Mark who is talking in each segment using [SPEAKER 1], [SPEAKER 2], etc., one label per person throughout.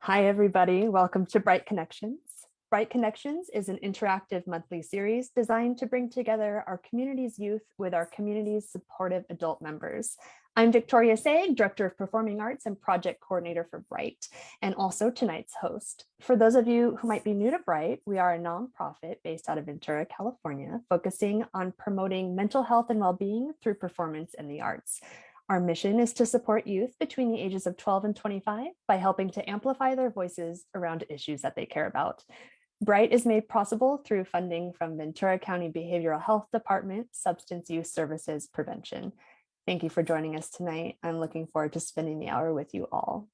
[SPEAKER 1] Hi, everybody. Welcome to BRITE Connections. BRITE Connections is an interactive monthly series designed to bring together our community's youth with our community's supportive adult members. I'm Victoria Saig, Director of Performing Arts and Project Coordinator for BRITE, and also tonight's host. For those of you who might be new to BRITE, we are a nonprofit based out of Ventura, California, focusing on promoting mental health and well-being through performance and the arts. Our mission is to support youth between the ages of 12 and 25 by helping to amplify their voices around issues that they care about. BRITE is made possible through funding from Ventura County Behavioral Health Department, Substance Use Services Prevention. Thank you for joining us tonight. I'm looking forward to spending the hour with you all.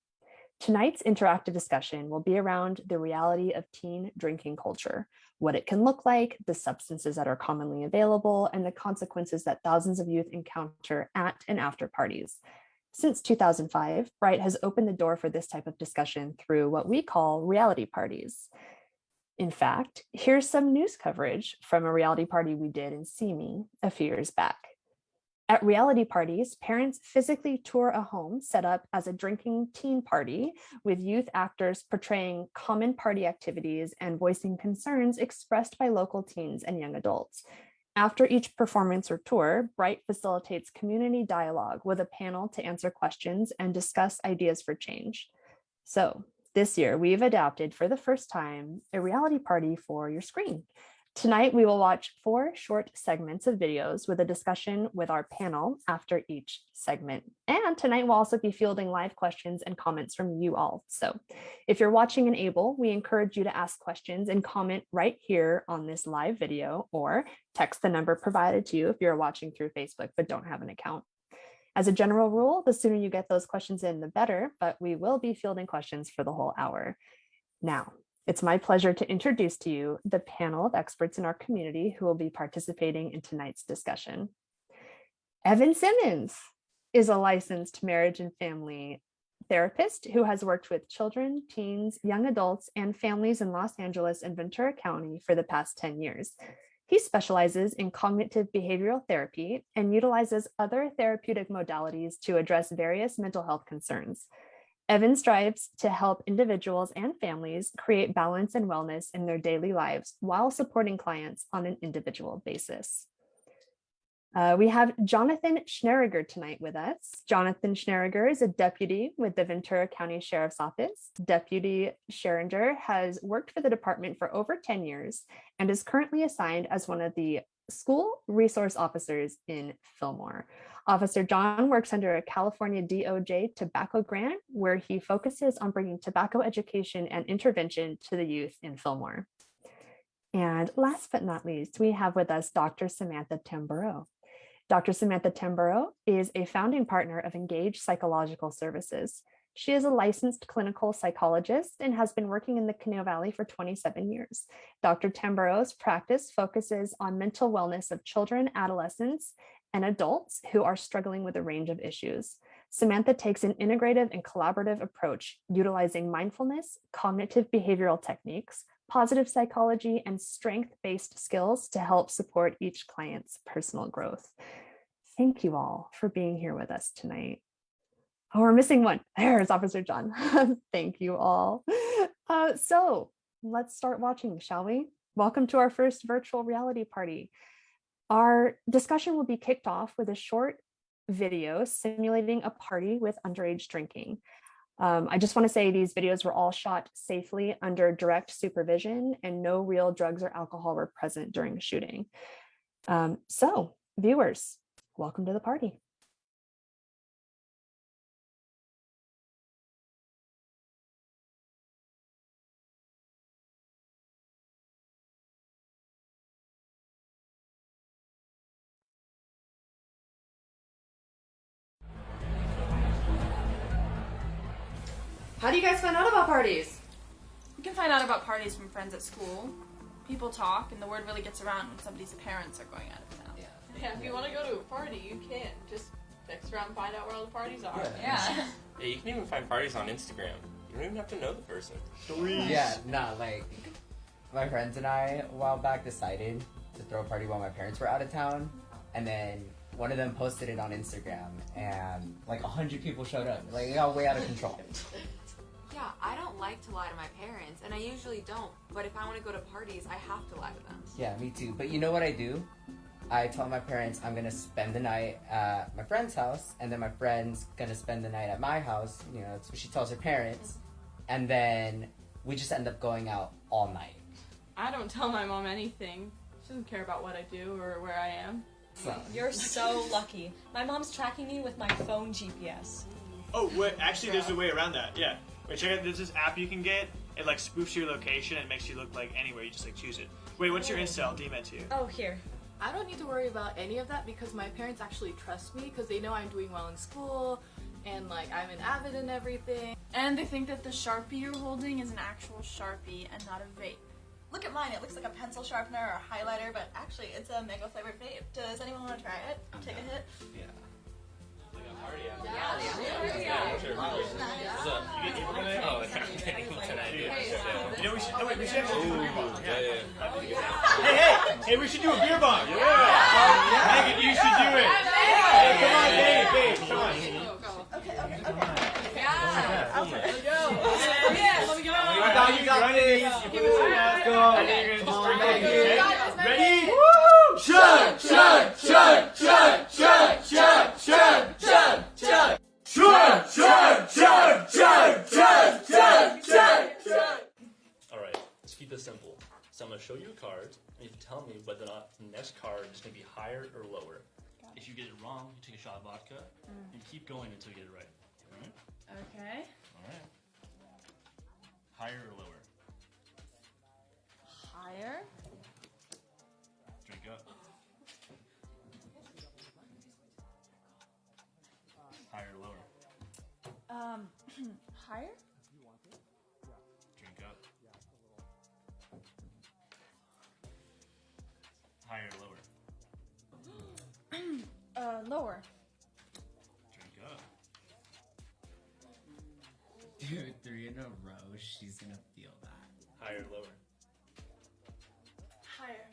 [SPEAKER 1] Tonight's interactive discussion will be around the reality of teen drinking culture, what it can look like, the substances that are commonly available, and the consequences that thousands of youth encounter at and after parties. Since 2005, BRITE has opened the door for this type of discussion through what we call reality parties. In fact, here's some news coverage from a reality party we did in Simi a few years back. At reality parties, parents physically tour a home set up as a drinking teen party with youth actors portraying common party activities and voicing concerns expressed by local teens and young adults. After each performance or tour, BRITE facilitates community dialogue with a panel to answer questions and discuss ideas for change. So this year, we've adapted for the first time a reality party for your screen. Tonight, we will watch 4 short segments of videos with a discussion with our panel after each segment. And tonight, we'll also be fielding live questions and comments from you all. So if you're watching and able, we encourage you to ask questions and comment right here on this live video, or text the number provided to you if you're watching through Facebook but don't have an account. As a general rule, the sooner you get those questions in, the better, but we will be fielding questions for the whole hour. Now, it's my pleasure to introduce to you the panel of experts in our community who will be participating in tonight's discussion. Evan Simmons is a licensed marriage and family therapist who has worked with children, teens, young adults, and families in Los Angeles and Ventura County for the past 10 years. He specializes in cognitive behavioral therapy and utilizes other therapeutic modalities to address various mental health concerns. Evan strives to help individuals and families create balance and wellness in their daily lives while supporting clients on an individual basis. We have Jonathan Schneriger tonight with us. Jonathan Schneriger is a deputy with the Ventura County Sheriff's Office. Deputy Schneriger has worked for the department for over 10 years and is currently assigned as one of the school resource officers in Fillmore. Officer John works under a California DOJ tobacco grant, where he focuses on bringing tobacco education and intervention to the youth in Fillmore. And last but not least, we have with us Dr. Samantha Tamburo. Dr. Samantha Tamburo is a founding partner of Engage Psychological Services. She is a licensed clinical psychologist and has been working in the Conejo Valley for 27 years. Dr. Tamburo's practice focuses on mental wellness of children, adolescents, and adults who are struggling with a range of issues. Samantha takes an integrative and collaborative approach, utilizing mindfulness, cognitive behavioral techniques, positive psychology, and strength-based skills to help support each client's personal growth. Thank you all for being here with us tonight. Oh, we're missing one. There's Officer John. Thank you all. So let's start watching, shall we? Welcome to our first virtual reality party. Our discussion will be kicked off with a short video simulating a party with underage drinking. I just want to say these videos were all shot safely under direct supervision and no real drugs or alcohol were present during the shooting. So viewers, welcome to the party. How do you guys find out about parties?
[SPEAKER 2] You can find out about parties from friends at school. People talk, and the word really gets around when somebody's parents are going out of town.
[SPEAKER 3] Yeah, if you want to go to a party, you can. Just text around and find out where all the parties are.
[SPEAKER 2] Yeah.
[SPEAKER 4] Yeah, you can even find parties on Instagram. You don't even have to know the person.
[SPEAKER 5] Yeah, like, my friends and I, a while back, decided to throw a party while my parents were out of town, and then one of them posted it on Instagram, and like 100 people showed up. Like, it got way out of control.
[SPEAKER 6] Yeah, I don't like to lie to my parents, and I usually don't. But if I want to go to parties, I have to lie to them.
[SPEAKER 5] Yeah, me too. But you know what I do? I tell my parents I'm gonna spend the night at my friend's house, and then my friend's gonna spend the night at my house. You know, that's what she tells her parents, and then we just end up going out all night.
[SPEAKER 3] I don't tell my mom anything. She doesn't care about what I do or where I am.
[SPEAKER 5] So
[SPEAKER 7] You're so lucky. My mom's tracking me with my phone GPS.
[SPEAKER 8] Oh, wait, actually, there's a way around that. Yeah. Wait, check out. There's this app you can get. It like spoofs your location and makes you look like anywhere. You just like choose it. Wait, what's your Insta? I'll DM it to you.
[SPEAKER 7] Oh, here.
[SPEAKER 3] I don't need to worry about any of that because my parents actually trust me because they know I'm doing well in school and like I'm an avid and everything.
[SPEAKER 2] And they think that the Sharpie you're holding is an actual Sharpie and not a vape.
[SPEAKER 9] Look at mine. It looks like a pencil sharpener or a highlighter, but actually it's a mango flavored vape. Does anyone want to try it? Take a hit.
[SPEAKER 4] Yeah.
[SPEAKER 8] You know, we should. Oh, wait, we should actually do a beer bong.
[SPEAKER 4] Yeah.
[SPEAKER 8] Hey, we should do a beer bong. Yeah. Megan, you should do it. Hey, come on, babe, come on. I thought you got this. Let's go. I think you're gonna just drink it. Okay? Ready? Woo! Chug, chug, chug, chug, chug, chug, chug, chug, chug. Chug, chug, chug, chug, chug, chug, chug, chug.
[SPEAKER 10] Alright, let's keep this simple. So I'm going to show you a card, and you have to tell me whether or not the next card is going to be higher or lower. If you get it wrong, you take a shot of vodka, and keep going until you get it right. Alright?
[SPEAKER 2] Okay.
[SPEAKER 10] Alright. Higher or lower?
[SPEAKER 2] Higher.
[SPEAKER 10] Drink up. Higher or lower?
[SPEAKER 2] Higher?
[SPEAKER 10] Drink up. Higher or lower?
[SPEAKER 2] Lower.
[SPEAKER 10] Drink up.
[SPEAKER 5] dude, 3 in a row, she's gonna feel that.
[SPEAKER 10] Higher or lower?
[SPEAKER 2] Higher.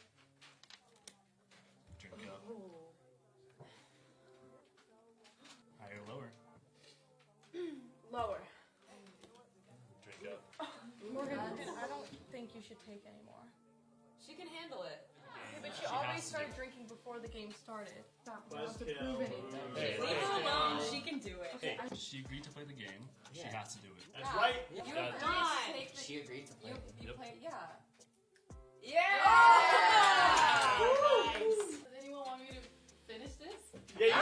[SPEAKER 10] Drink up. Higher or lower?
[SPEAKER 2] Lower.
[SPEAKER 10] Drink up.
[SPEAKER 2] Morgan, I don't think you should take anymore.
[SPEAKER 6] She can handle it.
[SPEAKER 2] But
[SPEAKER 10] She
[SPEAKER 2] you
[SPEAKER 10] has
[SPEAKER 2] always
[SPEAKER 10] to
[SPEAKER 2] started
[SPEAKER 10] do it.
[SPEAKER 2] drinking before the game started. Not
[SPEAKER 8] Let's
[SPEAKER 2] to
[SPEAKER 8] go.
[SPEAKER 2] prove anything.
[SPEAKER 10] Hey,
[SPEAKER 7] Leave her alone. She can do it.
[SPEAKER 10] Hey, she agreed to play the game. She
[SPEAKER 5] Yeah.
[SPEAKER 10] has to do it.
[SPEAKER 8] That's right.
[SPEAKER 6] You
[SPEAKER 10] Yeah.
[SPEAKER 6] agreed to take
[SPEAKER 5] She agreed to play.
[SPEAKER 6] You
[SPEAKER 10] Yep.
[SPEAKER 6] play, yeah.
[SPEAKER 3] Does anyone want me to finish this?
[SPEAKER 8] Yeah, you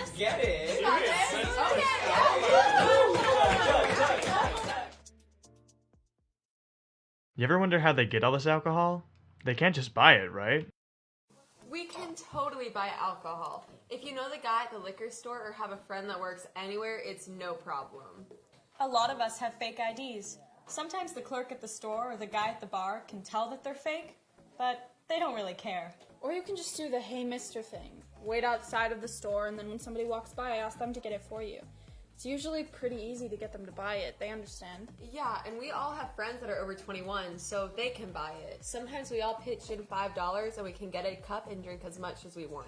[SPEAKER 8] should.
[SPEAKER 5] Get it.
[SPEAKER 8] You ever wonder how they get all this alcohol? They can't just buy it, right?
[SPEAKER 6] We can totally buy alcohol. If you know the guy at the liquor store or have a friend that works anywhere, it's no problem.
[SPEAKER 7] A lot of us have fake IDs. Sometimes the clerk at the store or the guy at the bar can tell that they're fake, but they don't really care.
[SPEAKER 2] Or you can just do the hey mister thing. Wait outside of the store and then when somebody walks by, ask them to get it for you. It's usually pretty easy to get them to buy it. They understand.
[SPEAKER 6] Yeah, and we all have friends that are over 21, so they can buy it. Sometimes we all pitch in $5 and we can get a cup and drink as much as we want.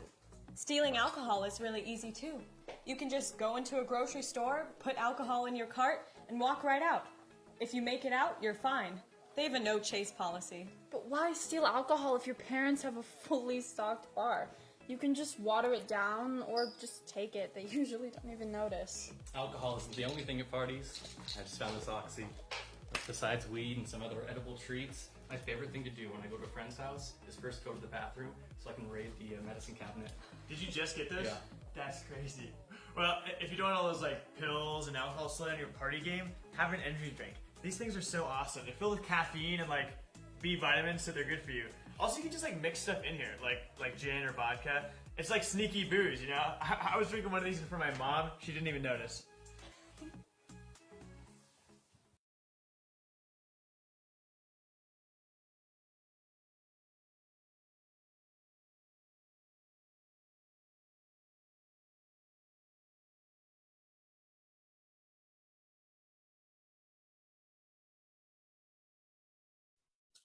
[SPEAKER 7] Stealing alcohol is really easy too. You can just go into a grocery store, put alcohol in your cart, and walk right out. If you make it out, you're fine. They have a no chase policy.
[SPEAKER 2] But why steal alcohol if your parents have a fully stocked bar? You can just water it down or just take it. They usually don't even notice.
[SPEAKER 10] Alcohol is the only thing at parties. I just found this oxy. Besides weed and some other edible treats, my favorite thing to do when I go to a friend's house is first go to the bathroom so I can raid the medicine cabinet.
[SPEAKER 8] Did you just get this?
[SPEAKER 10] Yeah.
[SPEAKER 8] That's crazy. Well, if you don't want all those like pills and alcohol slow down your party game, have an energy drink. These things are so awesome. They're filled with caffeine and like B vitamins, so they're good for you. Also, you can just like mix stuff in here, like gin or vodka. It's like sneaky booze, you know? I was drinking one of these for my mom. She didn't even notice.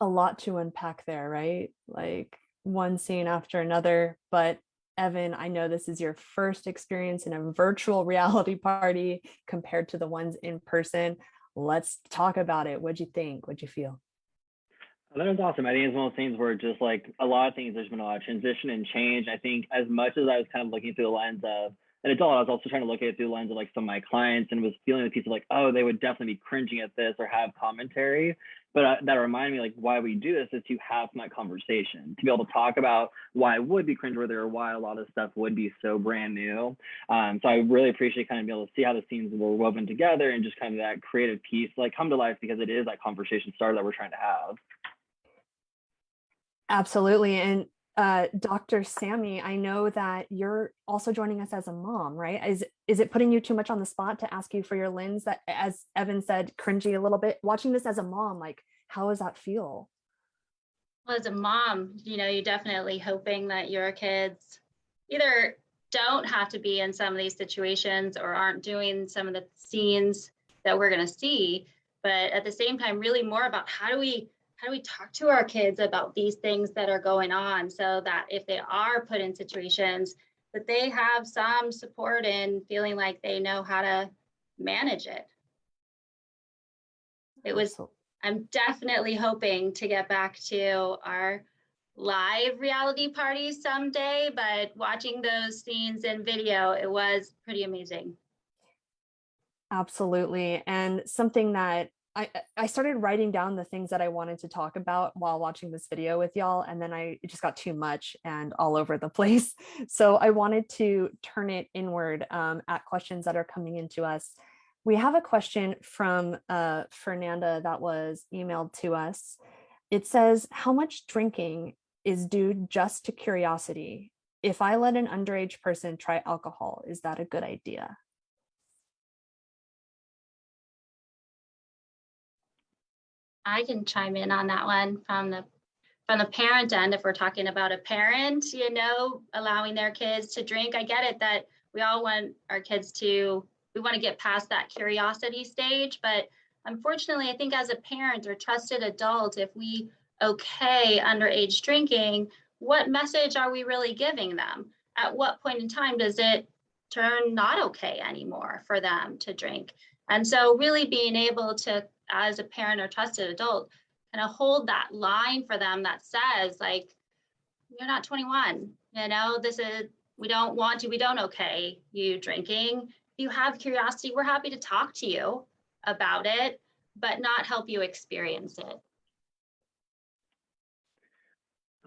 [SPEAKER 1] A lot to unpack there, right? Like one scene after another, but Evan, I know this is your first experience in a virtual reality party compared to the ones in person. Let's talk about it. What'd you think? What'd you feel?
[SPEAKER 11] That was awesome. I think it's one of those things where just like a lot of things, there's been a lot of transition and change. I think as much as I was kind of looking through the lens of an adult, I was also trying to look at it through the lens of like some of my clients and was feeling the piece of like, oh, they would definitely be cringing at this or have commentary. But that reminded me like why we do this is to have that conversation, to be able to talk about why it would be cringeworthy or why a lot of stuff would be so brand new. So I really appreciate kind of being able to see how the scenes were woven together and just kind of that creative piece like come to life because it is that conversation starter that we're trying to have.
[SPEAKER 1] Absolutely. And Dr. Sammy, I know that you're also joining us as a mom, right? Is it putting you too much on the spot to ask you for your lens that, as Evan said, cringy a little bit? Watching this as a mom, like, how does that feel?
[SPEAKER 12] Well, as a mom, you're definitely hoping that your kids either don't have to be in some of these situations or aren't doing some of the scenes that we're going to see. But at the same time, really more about how do we talk to our kids about these things that are going on so that if they are put in situations that they have some support in feeling like they know how to manage it. I'm definitely hoping to get back to our live reality parties someday, but watching those scenes in video, it was pretty amazing.
[SPEAKER 1] Absolutely. And something that I started writing down the things that I wanted to talk about while watching this video with y'all, and then it just got too much and all over the place. So I wanted to turn it inward at questions that are coming into us. We have a question from Fernanda that was emailed to us. It says, how much drinking is due just to curiosity? If I let an underage person try alcohol, is that a good idea?
[SPEAKER 12] I can chime in on that one from the parent end. If we're talking about a parent, allowing their kids to drink, I get it that we all want our kids we want to get past that curiosity stage. But unfortunately, I think as a parent or trusted adult, if we okay underage drinking, what message are we really giving them? At what point in time does it turn not okay anymore for them to drink? And so really being able to, as a parent or trusted adult, kind of hold that line for them that says, like, you're not 21, we don't okay you drinking. If you have curiosity, we're happy to talk to you about it, but not help you experience it.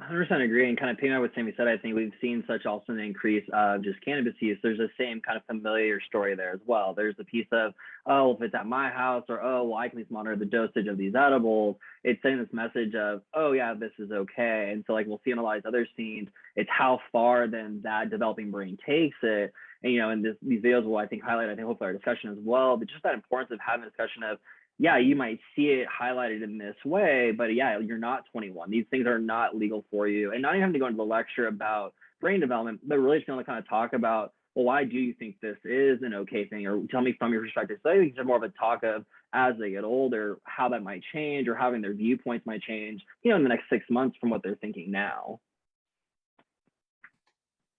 [SPEAKER 11] 100% agree, and kind of picking up what Sammy said, I think we've seen such also an increase of just cannabis use. There's the same kind of familiar story there as well. There's the piece of, oh, if it's at my house, or, oh, well, I can at least monitor the dosage of these edibles. It's sending this message of, oh, yeah, this is okay. And so like we'll see in a lot of other scenes, it's how far then that developing brain takes it. And, and these videos will, I think, highlight, hopefully our discussion as well, but just that importance of having a discussion of, yeah, you might see it highlighted in this way, but yeah, you're not 21. These things are not legal for you. And not even having to go into the lecture about brain development, but really just going to kind of talk about, well, why do you think this is an okay thing? Or tell me from your perspective. So I think it's more of a talk of as they get older, how that might change or having their viewpoints might change, in the next 6 months from what they're thinking now.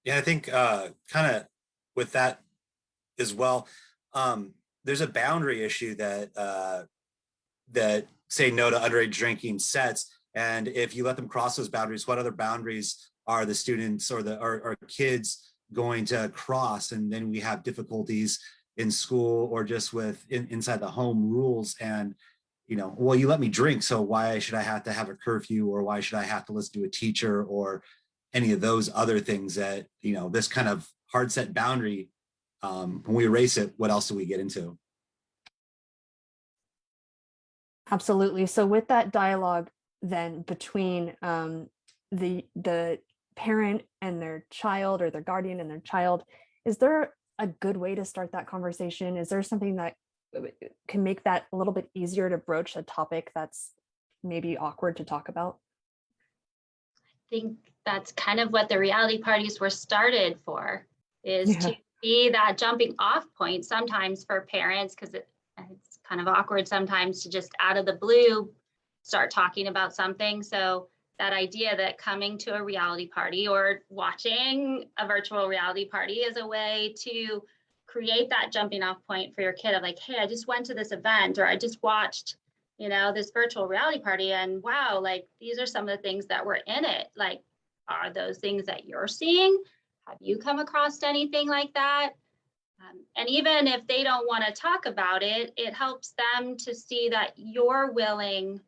[SPEAKER 13] Yeah, I think kind of with that as well, there's a boundary issue that that say no to underage drinking sets, and if you let them cross those boundaries, what other boundaries are the students or kids going to cross? And then we have difficulties in school or just inside the home rules. And well, you let me drink, so why should I have to have a curfew, or why should I have to listen to a teacher, or any of those other things that this kind of hard set boundary. When we erase it, what else do we get into?
[SPEAKER 1] Absolutely. So with that dialogue then between the parent and their child, or their guardian and their child, is there a good way to start that conversation? Is there something that can make that a little bit easier to broach a topic that's maybe awkward to talk about?
[SPEAKER 12] I think that's kind of what the reality parties were started for, is to be that jumping off point sometimes for parents, because it's kind of awkward sometimes to just out of the blue start talking about something. So that idea that coming to a reality party or watching a virtual reality party is a way to create that jumping off point for your kid of like, hey, I just went to this event, or I just watched, this virtual reality party, and wow, like these are some of the things that were in it. Like, are those things that you're seeing? Have you come across anything like that? And even if they don't want to talk about it, it helps them to see that you're willing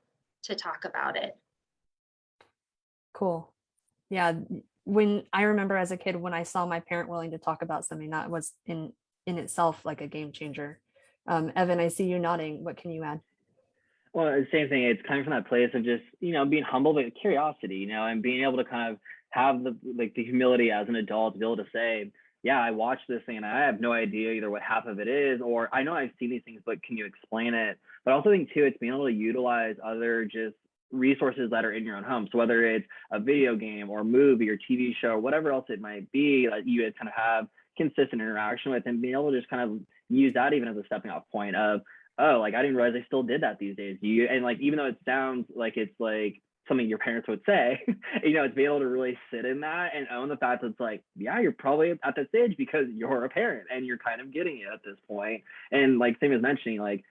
[SPEAKER 12] to talk about it.
[SPEAKER 1] Cool. Yeah. When I remember as a kid, when I saw my parent willing to talk about something, that was in itself like a game changer. Evan, I see you nodding. What can you add?
[SPEAKER 11] Well, the same thing. It's coming from that place of just, being humble, but curiosity, and being able to kind of have the humility as an adult to be able to say, yeah, I watched this thing and I have no idea either what half of it is, or I know I've seen these things, but can you explain it? But I also think too, it's being able to utilize other just resources that are in your own home. So whether it's a video game or movie or TV show or whatever else it might be, that you kind of have consistent interaction with, and being able to just kind of use that even as a stepping off point of, oh, like I didn't realize they still did that these days. And like, even though it sounds like it's like something your parents would say, it's being able to really sit in that and own the fact that it's like, yeah, you're probably at that stage because you're a parent and you're kind of getting it at this point. And like Sam was mentioning, like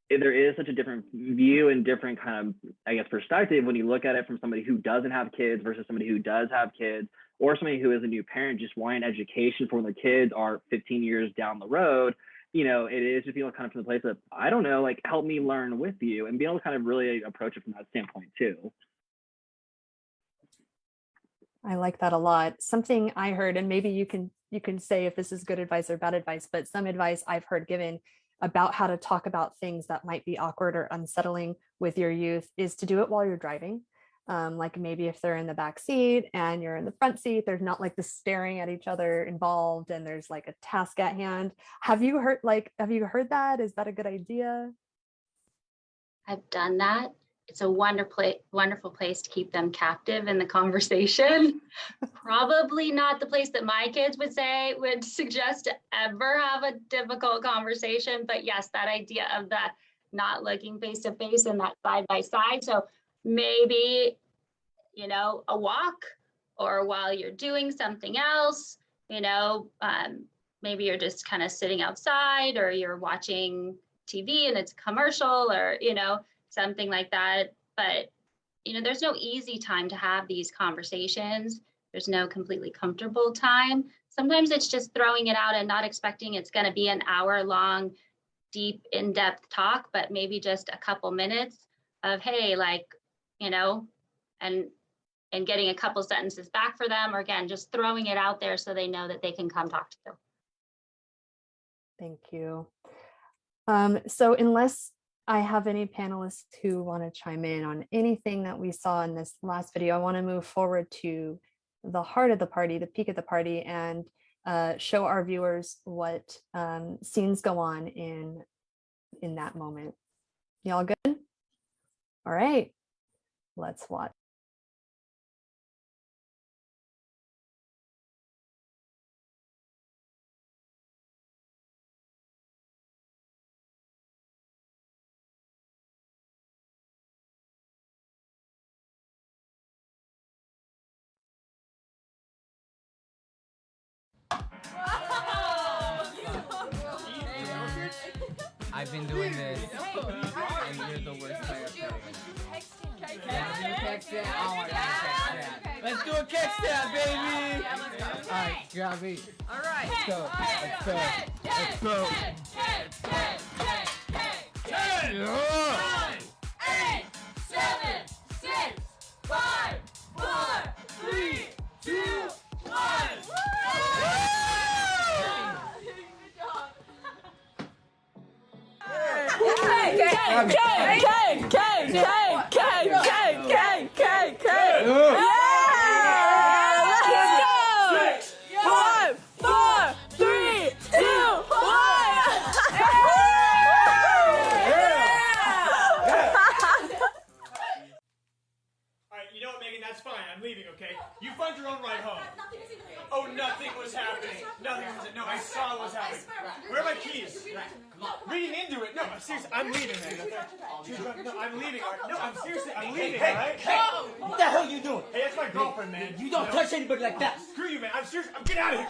[SPEAKER 11] there is such a different view and different kind of, I guess, perspective when you look at it from somebody who doesn't have kids versus somebody who does have kids, or somebody who is a new parent just wanting education for when their kids are 15 years down the road. It is just kind of from the place of, I don't know, like help me learn with you, and be able to kind of really approach it from that standpoint too.
[SPEAKER 1] I like that a lot. Something I heard, and maybe you can say if this is good advice or bad advice, but some advice I've heard given about how to talk about things that might be awkward or unsettling with your youth is to do it while you're driving. Like maybe if they're in the back seat and you're in the front seat, there's not like the staring at each other involved, and there's like a task at hand. Have you heard that? Is that a good idea?
[SPEAKER 12] I've done that. It's a wonderful place to keep them captive in the conversation. Probably not the place that my kids would suggest to ever have a difficult conversation. But yes, that idea of the not looking face to face and that side by side. So maybe, a walk, or while you're doing something else, maybe you're just kind of sitting outside, or you're watching TV and it's a commercial, or, something like that. But, there's no easy time to have these conversations. There's no completely comfortable time. Sometimes it's just throwing it out and not expecting it's going to be an hour-long, deep, in-depth talk, but maybe just a couple minutes of, hey, like, and getting a couple sentences back for them, or again, just throwing it out there so they know that they can come talk to you.
[SPEAKER 1] Thank you. So unless I have any panelists who want to chime in on anything that we saw in this last video, I want to move forward to the heart of the party, the peak of the party, and show our viewers what scenes go on in that moment. Y'all good? All right, let's watch.
[SPEAKER 14] I've been doing this, and you're the worst player. Oh my God, let's do a kickstand, baby! Alright, grab me. Alright. Let's go. Let's go. Let's go. 10, 9, 8, 7, 6, 5, 4, 3, 2, 1.
[SPEAKER 8] That's fine. I'm leaving, okay? You find your own ride home. Oh, nothing was was happening. Nothing was. No, I saw what was happening. Where are my keys? Reading into it. No, I'm seriously. I'm leaving. No, I'm leaving. No, I'm seriously. I'm leaving. All right?
[SPEAKER 14] What the hell you doing?
[SPEAKER 8] Hey, that's my girlfriend, man.
[SPEAKER 14] You don't touch anybody like that.
[SPEAKER 8] Screw you, man. I'm serious. I'm getting out of here.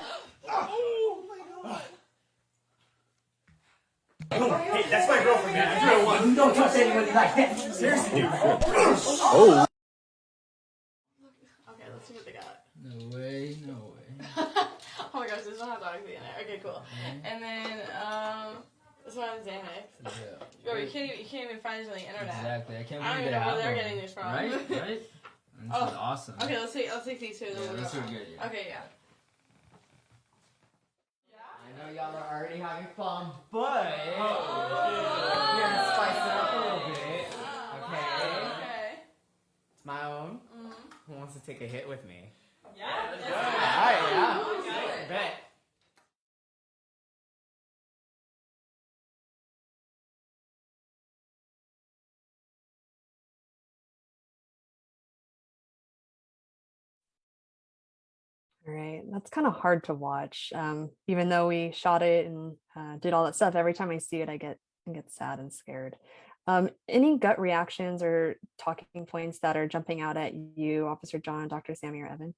[SPEAKER 8] Oh my god. Hey, that's my girlfriend, man. I'm 301.
[SPEAKER 14] You don't touch anybody like that.
[SPEAKER 8] Seriously, dude.
[SPEAKER 13] Oh.
[SPEAKER 3] Okay, let's see what they got.
[SPEAKER 14] No way, no way.
[SPEAKER 3] Oh my gosh, this one has obviously in it. Okay, cool. And then this one has Xanax.
[SPEAKER 14] Yeah.
[SPEAKER 3] Bro, you can't even find this on the internet.
[SPEAKER 14] Exactly. I can't
[SPEAKER 3] I don't
[SPEAKER 14] believe
[SPEAKER 3] even
[SPEAKER 14] they
[SPEAKER 3] know where
[SPEAKER 14] have
[SPEAKER 3] they're
[SPEAKER 14] one.
[SPEAKER 3] getting these from.
[SPEAKER 14] Right? Right? This is awesome.
[SPEAKER 3] Okay, let's take these two.
[SPEAKER 14] Yeah, let's see what we get. Yeah.
[SPEAKER 3] Okay, yeah.
[SPEAKER 5] I know y'all are already having fun, but
[SPEAKER 3] Oh.
[SPEAKER 5] we're gonna spice it up a little bit. Okay.
[SPEAKER 3] Okay.
[SPEAKER 5] It's my own. Who wants to take a hit with me?
[SPEAKER 3] Yeah.
[SPEAKER 5] Alright, yeah. Bet.
[SPEAKER 1] All right, that's kind of hard to watch. Even though we shot it and did all that stuff, every time I see it, I get sad and scared. Any gut reactions or talking points that are jumping out at you, Officer John, Dr. Sammy, or Evan?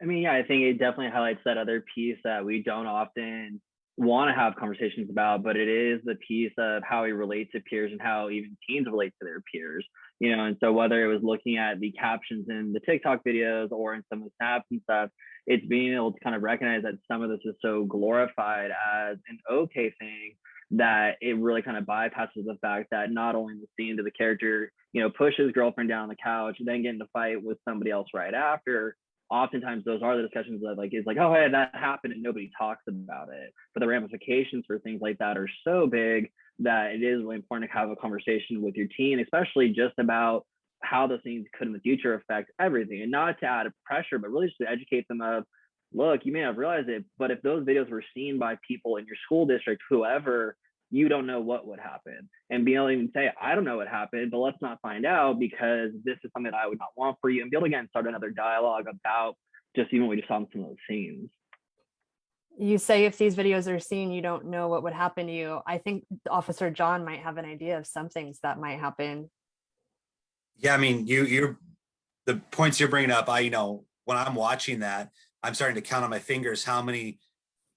[SPEAKER 11] I mean, yeah, I think it definitely highlights that other piece that we don't often want to have conversations about, but it is the piece of how we relate to peers and how even teens relate to their peers, you know. And so whether it was looking at the captions in the TikTok videos or in some of the snaps and stuff, it's being able to kind of recognize that some of this is so glorified as an okay thing that it really kind of bypasses the fact that not only in the scene did the character, you know, push his girlfriend down the couch and then get into a fight with somebody else right after. Oftentimes those are the discussions that like is like, oh, hey, that happened and nobody talks about it. But the ramifications for things like that are so big that it is really important to have a conversation with your teen, especially just about how those things could in the future affect everything, and not to add pressure, but really just to educate them of, look, you may not realize it, but if those videos were seen by people in your school district, whoever, you don't know what would happen. And being able to even say, I don't know what happened, but let's not find out because this is something that I would not want for you, and be able to again start another dialogue about just even what we just saw in some of those scenes.
[SPEAKER 1] You say if these videos are seen, you don't know what would happen to you. I think Officer John might have an idea of some things that might happen.
[SPEAKER 13] Yeah, I mean, you're the points you're bringing up. You know, when I'm watching that, I'm starting to count on my fingers how many,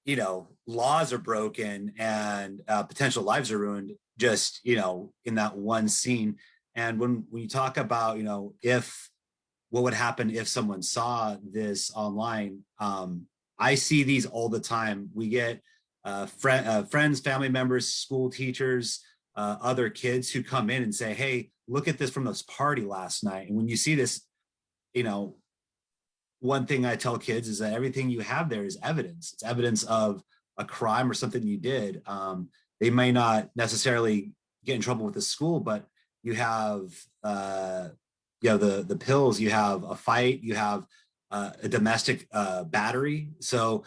[SPEAKER 13] you know, laws are broken and potential lives are ruined just, you know, in that one scene. And when you talk about, you know, if what would happen if someone saw this online, I see these all the time. We get friends, family members, school teachers, other kids who come in and say, hey, look at this from this party last night. And when you see this, you know, one thing I tell kids is that everything you have there is evidence. It's evidence of a crime or something you did. They may not necessarily get in trouble with the school, but you have, you know, the pills, you have a fight, you have a domestic battery. So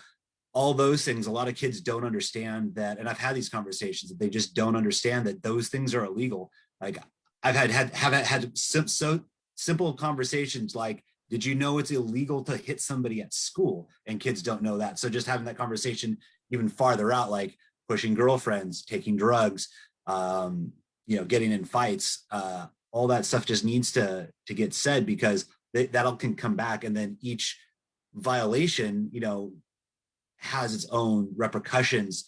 [SPEAKER 13] all those things, a lot of kids don't understand that. And I've had these conversations that they just don't understand that those things are illegal. Like I've had so simple conversations like, did you know it's illegal to hit somebody at school? And kids don't know that. So just having that conversation even farther out, like pushing girlfriends, taking drugs, you know, getting in fights, all that stuff just needs to get said, because that can come back. And then each violation, you know, has its own repercussions,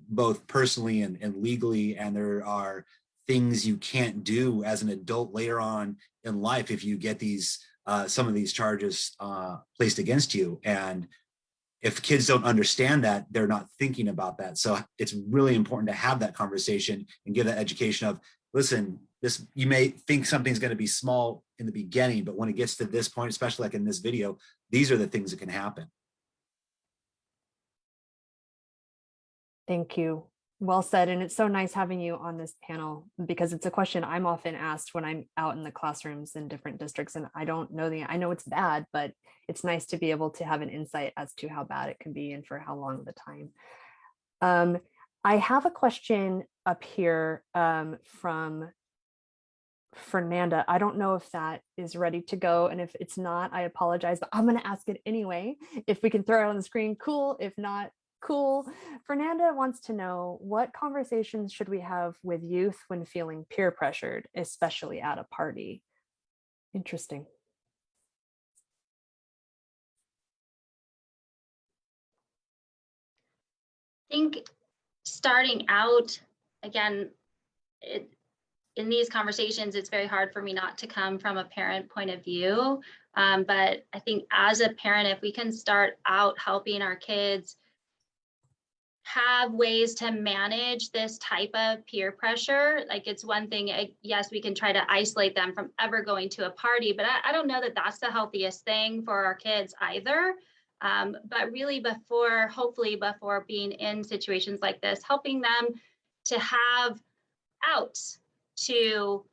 [SPEAKER 13] both personally and legally. And there are things you can't do as an adult later on in life if you get these some of these charges placed against you. And if kids don't understand that, they're not thinking about that. So it's really important to have that conversation and give that education of, listen, this, you may think something's going to be small in the beginning, but when it gets to this point, especially like in this video, these are the things that can happen.
[SPEAKER 1] Thank you. Well said. And it's so nice having you on this panel, because it's a question I'm often asked when I'm out in the classrooms in different districts. And I don't know I know it's bad, but it's nice to be able to have an insight as to how bad it can be and for how long of the time. I have a question up here from Fernanda. I don't know if that is ready to go. And if it's not, I apologize, but I'm going to ask it anyway. If we can throw it on the screen, cool. If not, cool. Fernanda wants to know, what conversations should we have with youth when feeling peer pressured, especially at a party? Interesting.
[SPEAKER 12] I think starting out, again, in these conversations, it's very hard for me not to come from a parent point of view. But I think as a parent, if we can start out helping our kids have ways to manage this type of peer pressure, like it's one thing, yes, we can try to isolate them from ever going to a party, but I don't know that that's the healthiest thing for our kids either. But really hopefully before being in situations like this, helping them to have outs to,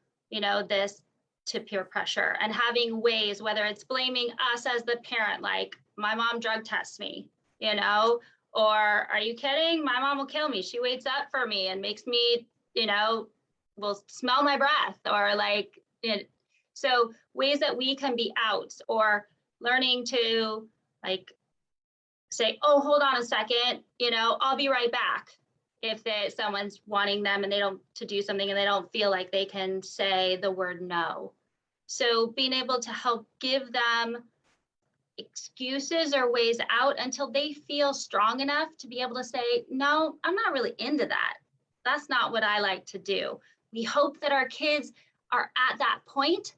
[SPEAKER 12] this, to peer pressure, and having ways, whether it's blaming us as the parent, like my mom drug tests me, or are you kidding? My mom will kill me. She waits up for me and makes me, will smell my breath, or like, so ways that we can be outs, or learning to like say, oh, hold on a second, I'll be right back. If someone's wanting them and they don't to do something and they don't feel like they can say the word no. So being able to help give them excuses or ways out until they feel strong enough to be able to say, no, I'm not really into that. That's not what I like to do. We hope that our kids are at that point,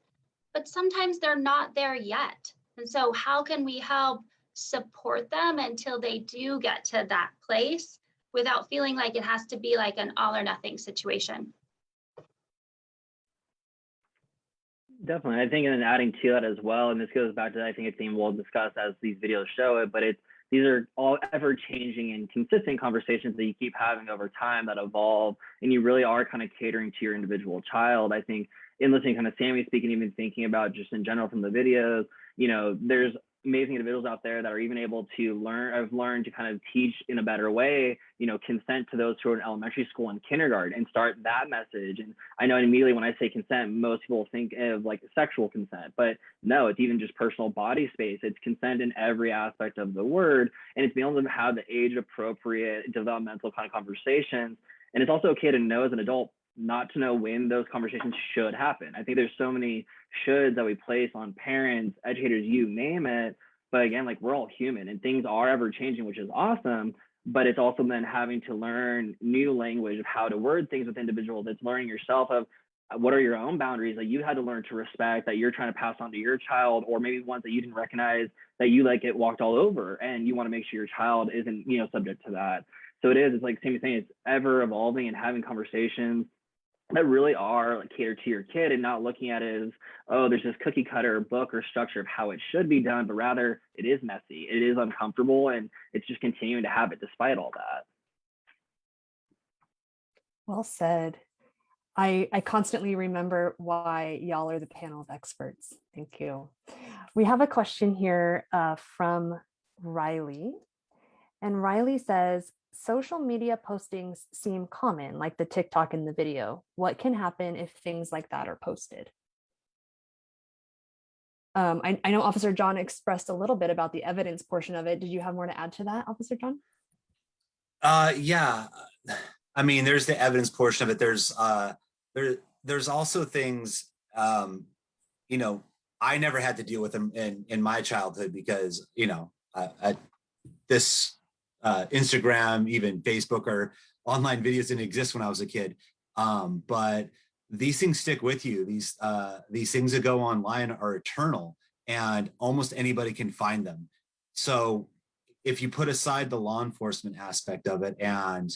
[SPEAKER 12] but sometimes they're not there yet. And so how can we help support them until they do get to that place without feeling like it has to be like an all or nothing situation?
[SPEAKER 11] Definitely. I think, and then adding to that as well, and this goes back to, I think, a theme we'll discuss as these videos show it, but these are all ever changing and consistent conversations that you keep having over time that evolve, and you really are kind of catering to your individual child. I think in listening kind of Sammy speaking, even thinking about just in general from the videos, there's amazing individuals out there that are even able to learned to kind of teach in a better way, consent to those who are in elementary school and kindergarten, and start that message. And I know immediately when I say consent, most people think of like sexual consent, but no, it's even just personal body space. It's consent in every aspect of the word. And it's being able to have the age appropriate developmental kind of conversations. And it's also okay to know as an adult not to know when those conversations should happen. I think there's so many shoulds that we place on parents, educators, you name it. But again, like, we're all human and things are ever changing, which is awesome. But it's also then having to learn new language of how to word things with individuals. It's learning yourself of what are your own boundaries that you had to learn to respect, that you're trying to pass on to your child, or maybe ones that you didn't recognize that you like get walked all over, and you want to make sure your child isn't, subject to that. So it's like Sammy's saying, it's ever evolving and having conversations that really are like catered to your kid, and not looking at it as, oh, there's this cookie cutter book or structure of how it should be done, but rather it is messy, it is uncomfortable, and it's just continuing to have it despite all that.
[SPEAKER 1] Well said. I constantly remember why y'all are the panel of experts. Thank you. We have a question here from Riley. And Riley says, social media postings seem common, like the TikTok in the video. What can happen if things like that are posted? I know Officer John expressed a little bit about the evidence portion of it. Did you have more to add to that, Officer John?
[SPEAKER 13] Yeah. I mean, there's the evidence portion of it. There's also things, I never had to deal with them in my childhood because, this Instagram, even Facebook, or online videos didn't exist when I was a kid. But these things stick with you. These things that go online are eternal, and almost anybody can find them. So if you put aside the law enforcement aspect of it and,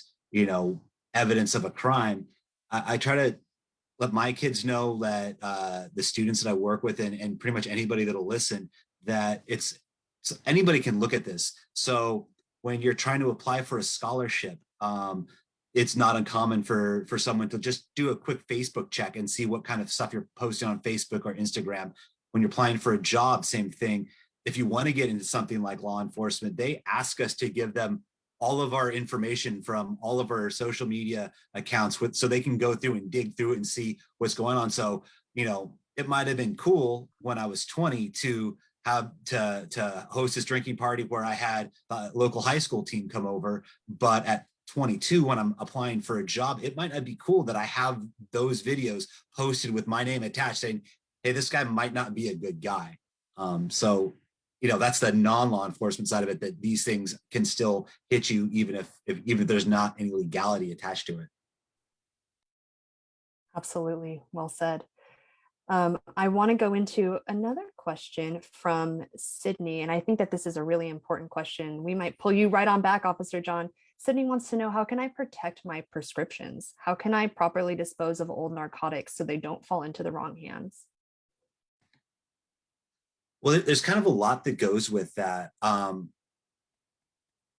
[SPEAKER 13] evidence of a crime, I try to let my kids know that the students that I work with, and pretty much anybody that'll listen, that so anybody can look at this. So when you're trying to apply for a scholarship, it's not uncommon for someone to just do a quick Facebook check and see what kind of stuff you're posting on Facebook or Instagram. When you're applying for a job, same thing. If you want to get into something like law enforcement, they ask us to give them all of our information from all of our social media accounts so they can go through and dig through it and see what's going on. So it might have been cool when I was 20 to have to host this drinking party where I had a local high school team come over, but at 22, when I'm applying for a job, it might not be cool that I have those videos posted with my name attached saying, hey, this guy might not be a good guy. So that's the non-law enforcement side of it, that these things can still hit you even if there's not any legality attached to it.
[SPEAKER 1] Absolutely. Well said. I want to go into another question from Sydney, and I think that this is a really important question. We might pull you right on back, Officer John. Sydney wants to know, how can I protect my prescriptions? How can I properly dispose of old narcotics so they don't fall into the wrong hands?
[SPEAKER 13] Well, there's kind of a lot that goes with that. A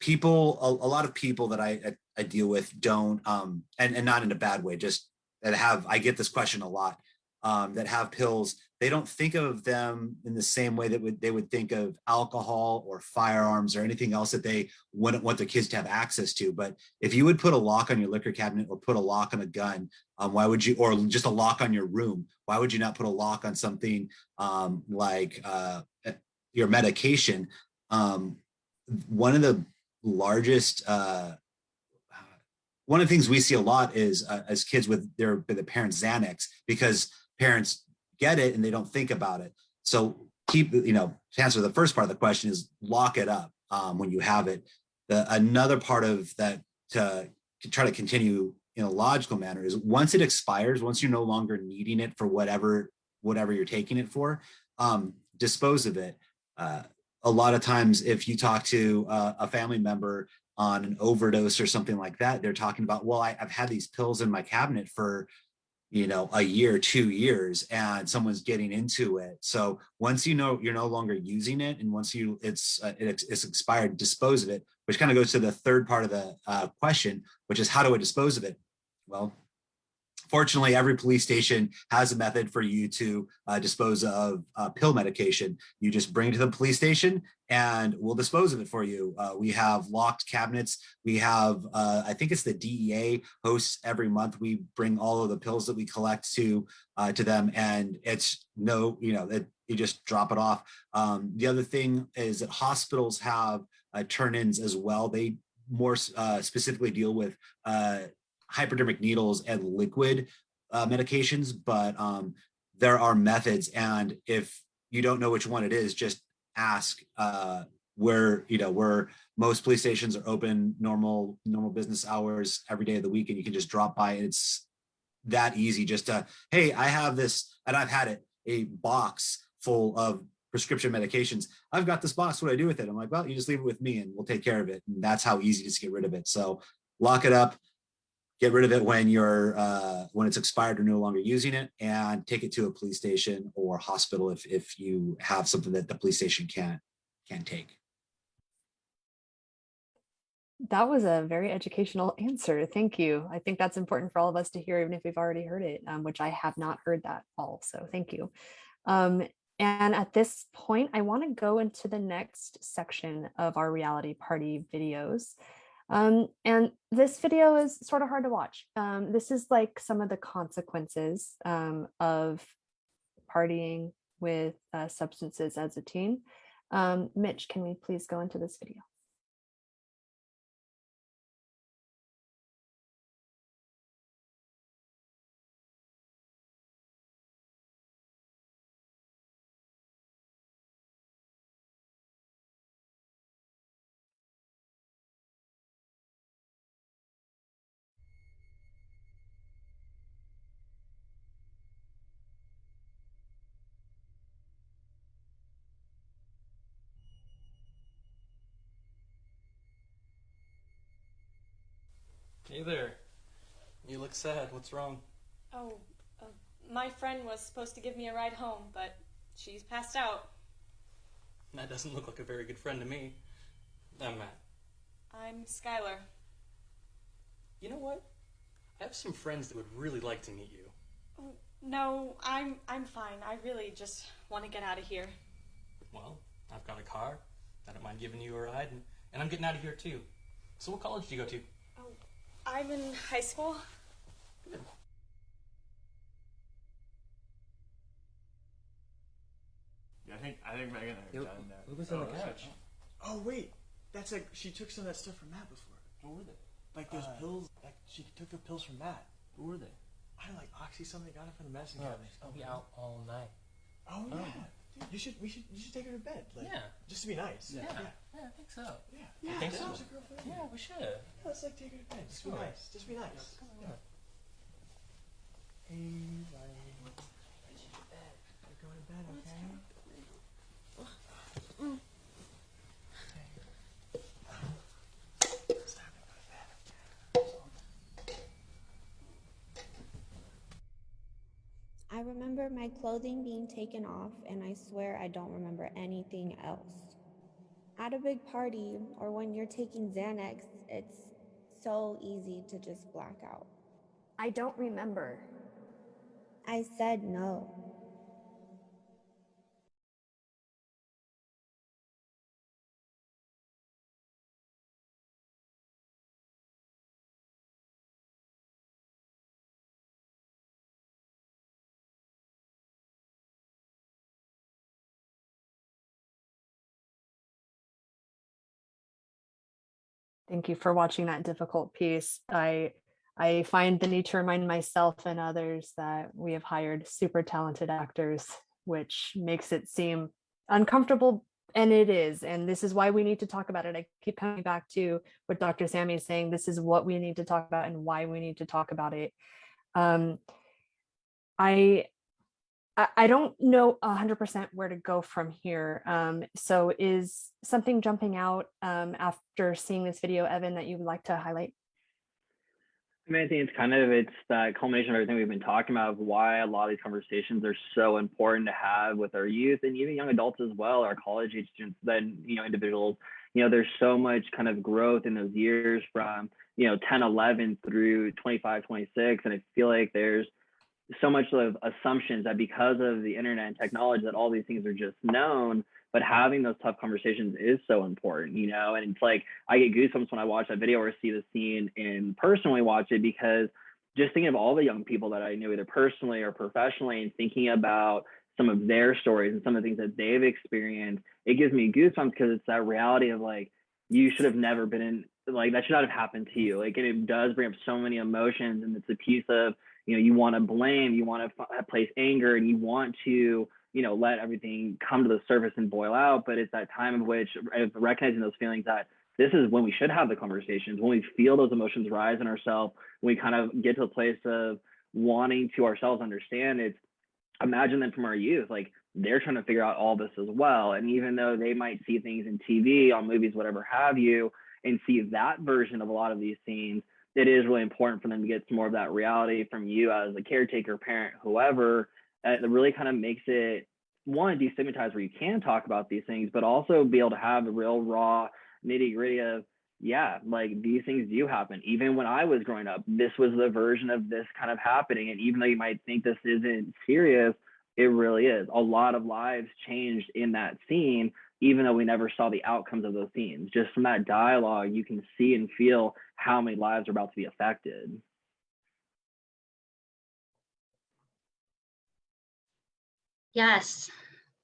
[SPEAKER 13] lot of people that I deal with don't, and not in a bad way, just that I get this question a lot, that have pills. They don't think of them in the same way that they would think of alcohol or firearms or anything else that they wouldn't want their kids to have access to. But if you would put a lock on your liquor cabinet or put a lock on a gun, why would you, or just a lock on your room, why would you not put a lock on something like your medication? One of the largest one of the things we see a lot is as kids with the parents' Xanax, because parents get it and they don't think about it. So to answer the first part of the question is lock it up when you have it. Another part of that to try to continue in a logical manner is once it expires, once you're no longer needing it for whatever you're taking it for, dispose of it. A lot of times if you talk to a family member on an overdose or something like that, they're talking about, well, I've had these pills in my cabinet for a year, 2 years, and someone's getting into it. So once you're no longer using it, and once it's expired, dispose of it, which kind of goes to the third part of the question, which is how do I dispose of it? Well, fortunately, every police station has a method for you to dispose of pill medication. You just bring it to the police station and we'll dispose of it for you. We have locked cabinets. We have, I think it's the DEA hosts every month. We bring all of the pills that we collect to them, and it's you just drop it off. The other thing is that hospitals have turn-ins as well. They more specifically deal with hypodermic needles and liquid medications, but there are methods, and if you don't know which one it is, just ask. Where most police stations are open normal business hours every day of the week, and you can just drop by, and it's that easy. Just hey, I have this, and I've had it, a box full of prescription medications. I've got this box. What do I do with it? I'm like, well, you just leave it with me and we'll take care of it. And that's how easy it is to get rid of it. So lock it up, get rid of it when when it's expired or no longer using it, and take it to a police station or hospital if you have something that the police station can't take.
[SPEAKER 1] That was a very educational answer. Thank you. I think that's important for all of us to hear, even if we've already heard it, which I have not heard that all. So thank you. And at this point, I want to go into the next section of our reality party videos. And this video is sort of hard to watch. This is like some of the consequences of partying with substances as a teen. Mitch, can we please go into this video?
[SPEAKER 10] Hey there. You look sad. What's wrong?
[SPEAKER 7] Oh, my friend was supposed to give me a ride home, but she's passed out.
[SPEAKER 10] That doesn't look like a very good friend to me. I'm Matt.
[SPEAKER 7] I'm Skylar.
[SPEAKER 10] You know what? I have some friends that would really like to meet you.
[SPEAKER 7] Oh, no, I'm fine. I really just want to get out of here.
[SPEAKER 10] Well, I've got a car. I don't mind giving you a ride, and I'm getting out of here too. So what college do you go to?
[SPEAKER 7] Oh, I'm in high school.
[SPEAKER 10] Good.
[SPEAKER 8] Yeah, I think Megan and I are done now.
[SPEAKER 14] Look what's on the couch.
[SPEAKER 8] Oh wait, that's like she took some of that stuff from Matt before.
[SPEAKER 14] What were they?
[SPEAKER 8] Like those pills. Like she took the pills from Matt.
[SPEAKER 14] What were they?
[SPEAKER 8] I don't know, like Oxy something. Got it from the medicine
[SPEAKER 14] Oh,
[SPEAKER 8] cabinet.
[SPEAKER 14] I'll be out all night.
[SPEAKER 8] Oh yeah. Dude, you should take her to bed. Like,
[SPEAKER 14] Yeah.
[SPEAKER 8] Just to be nice.
[SPEAKER 14] Yeah, I think so.
[SPEAKER 8] Yeah.
[SPEAKER 10] You think so?
[SPEAKER 14] Yeah, we should.
[SPEAKER 8] Yeah, let's like take her to bed. Just be nice. Just be nice. Yeah. Hey, buddy. You're going to bed, okay?
[SPEAKER 15] I remember my clothing being taken off, and I swear I don't remember anything else. At a big party, or when you're taking Xanax, it's so easy to just black out.
[SPEAKER 1] I don't remember.
[SPEAKER 15] I said no.
[SPEAKER 1] Thank you for watching that difficult piece. I find the need to remind myself and others that we have hired super talented actors, which makes it seem uncomfortable, and it is. And this is why we need to talk about it. I keep coming back to what Dr. Sammy is saying. This is what we need to talk about and why we need to talk about it. I don't know 100% where to go from here. So is something jumping out after seeing this video, Evan, that you would like to highlight?
[SPEAKER 11] I mean, I think it's that culmination of everything we've been talking about, of why a lot of these conversations are so important to have with our youth and even young adults as well, our college age students, then, individuals. There's so much kind of growth in those years from, 10, 11 through 25, 26. And I feel like there's so much of assumptions that because of the internet and technology that all these things are just known, but having those tough conversations is so important, and it's like I get goosebumps when I watch that video or see the scene and personally watch it, because just thinking of all the young people that I knew either personally or professionally and thinking about some of their stories and some of the things that they've experienced, it gives me goosebumps, because it's that reality of like, you should have never been in, like, that should not have happened to you. Like, and it does bring up so many emotions, and it's a piece of, you want to blame, you want to place anger, and you want to, let everything come to the surface and boil out. But it's that time of which, of recognizing those feelings, that this is when we should have the conversations, when we feel those emotions rise in ourselves, when we kind of get to a place of wanting to ourselves understand. It's, imagine them from our youth, like they're trying to figure out all this as well. And even though they might see things in TV, on movies, whatever have you, and see that version of a lot of these scenes, it is really important for them to get some more of that reality from you as a caretaker, parent, whoever. That really kind of makes it, one, destigmatize where you can talk about these things, but also be able to have the real raw nitty gritty of, yeah, like these things do happen. Even when I was growing up, this was the version of this kind of happening. And even though you might think this isn't serious, it really is. A lot of lives changed in that scene, even though we never saw the outcomes of those scenes. Just from that dialogue, you can see and feel how many lives are about to be affected.
[SPEAKER 12] Yes.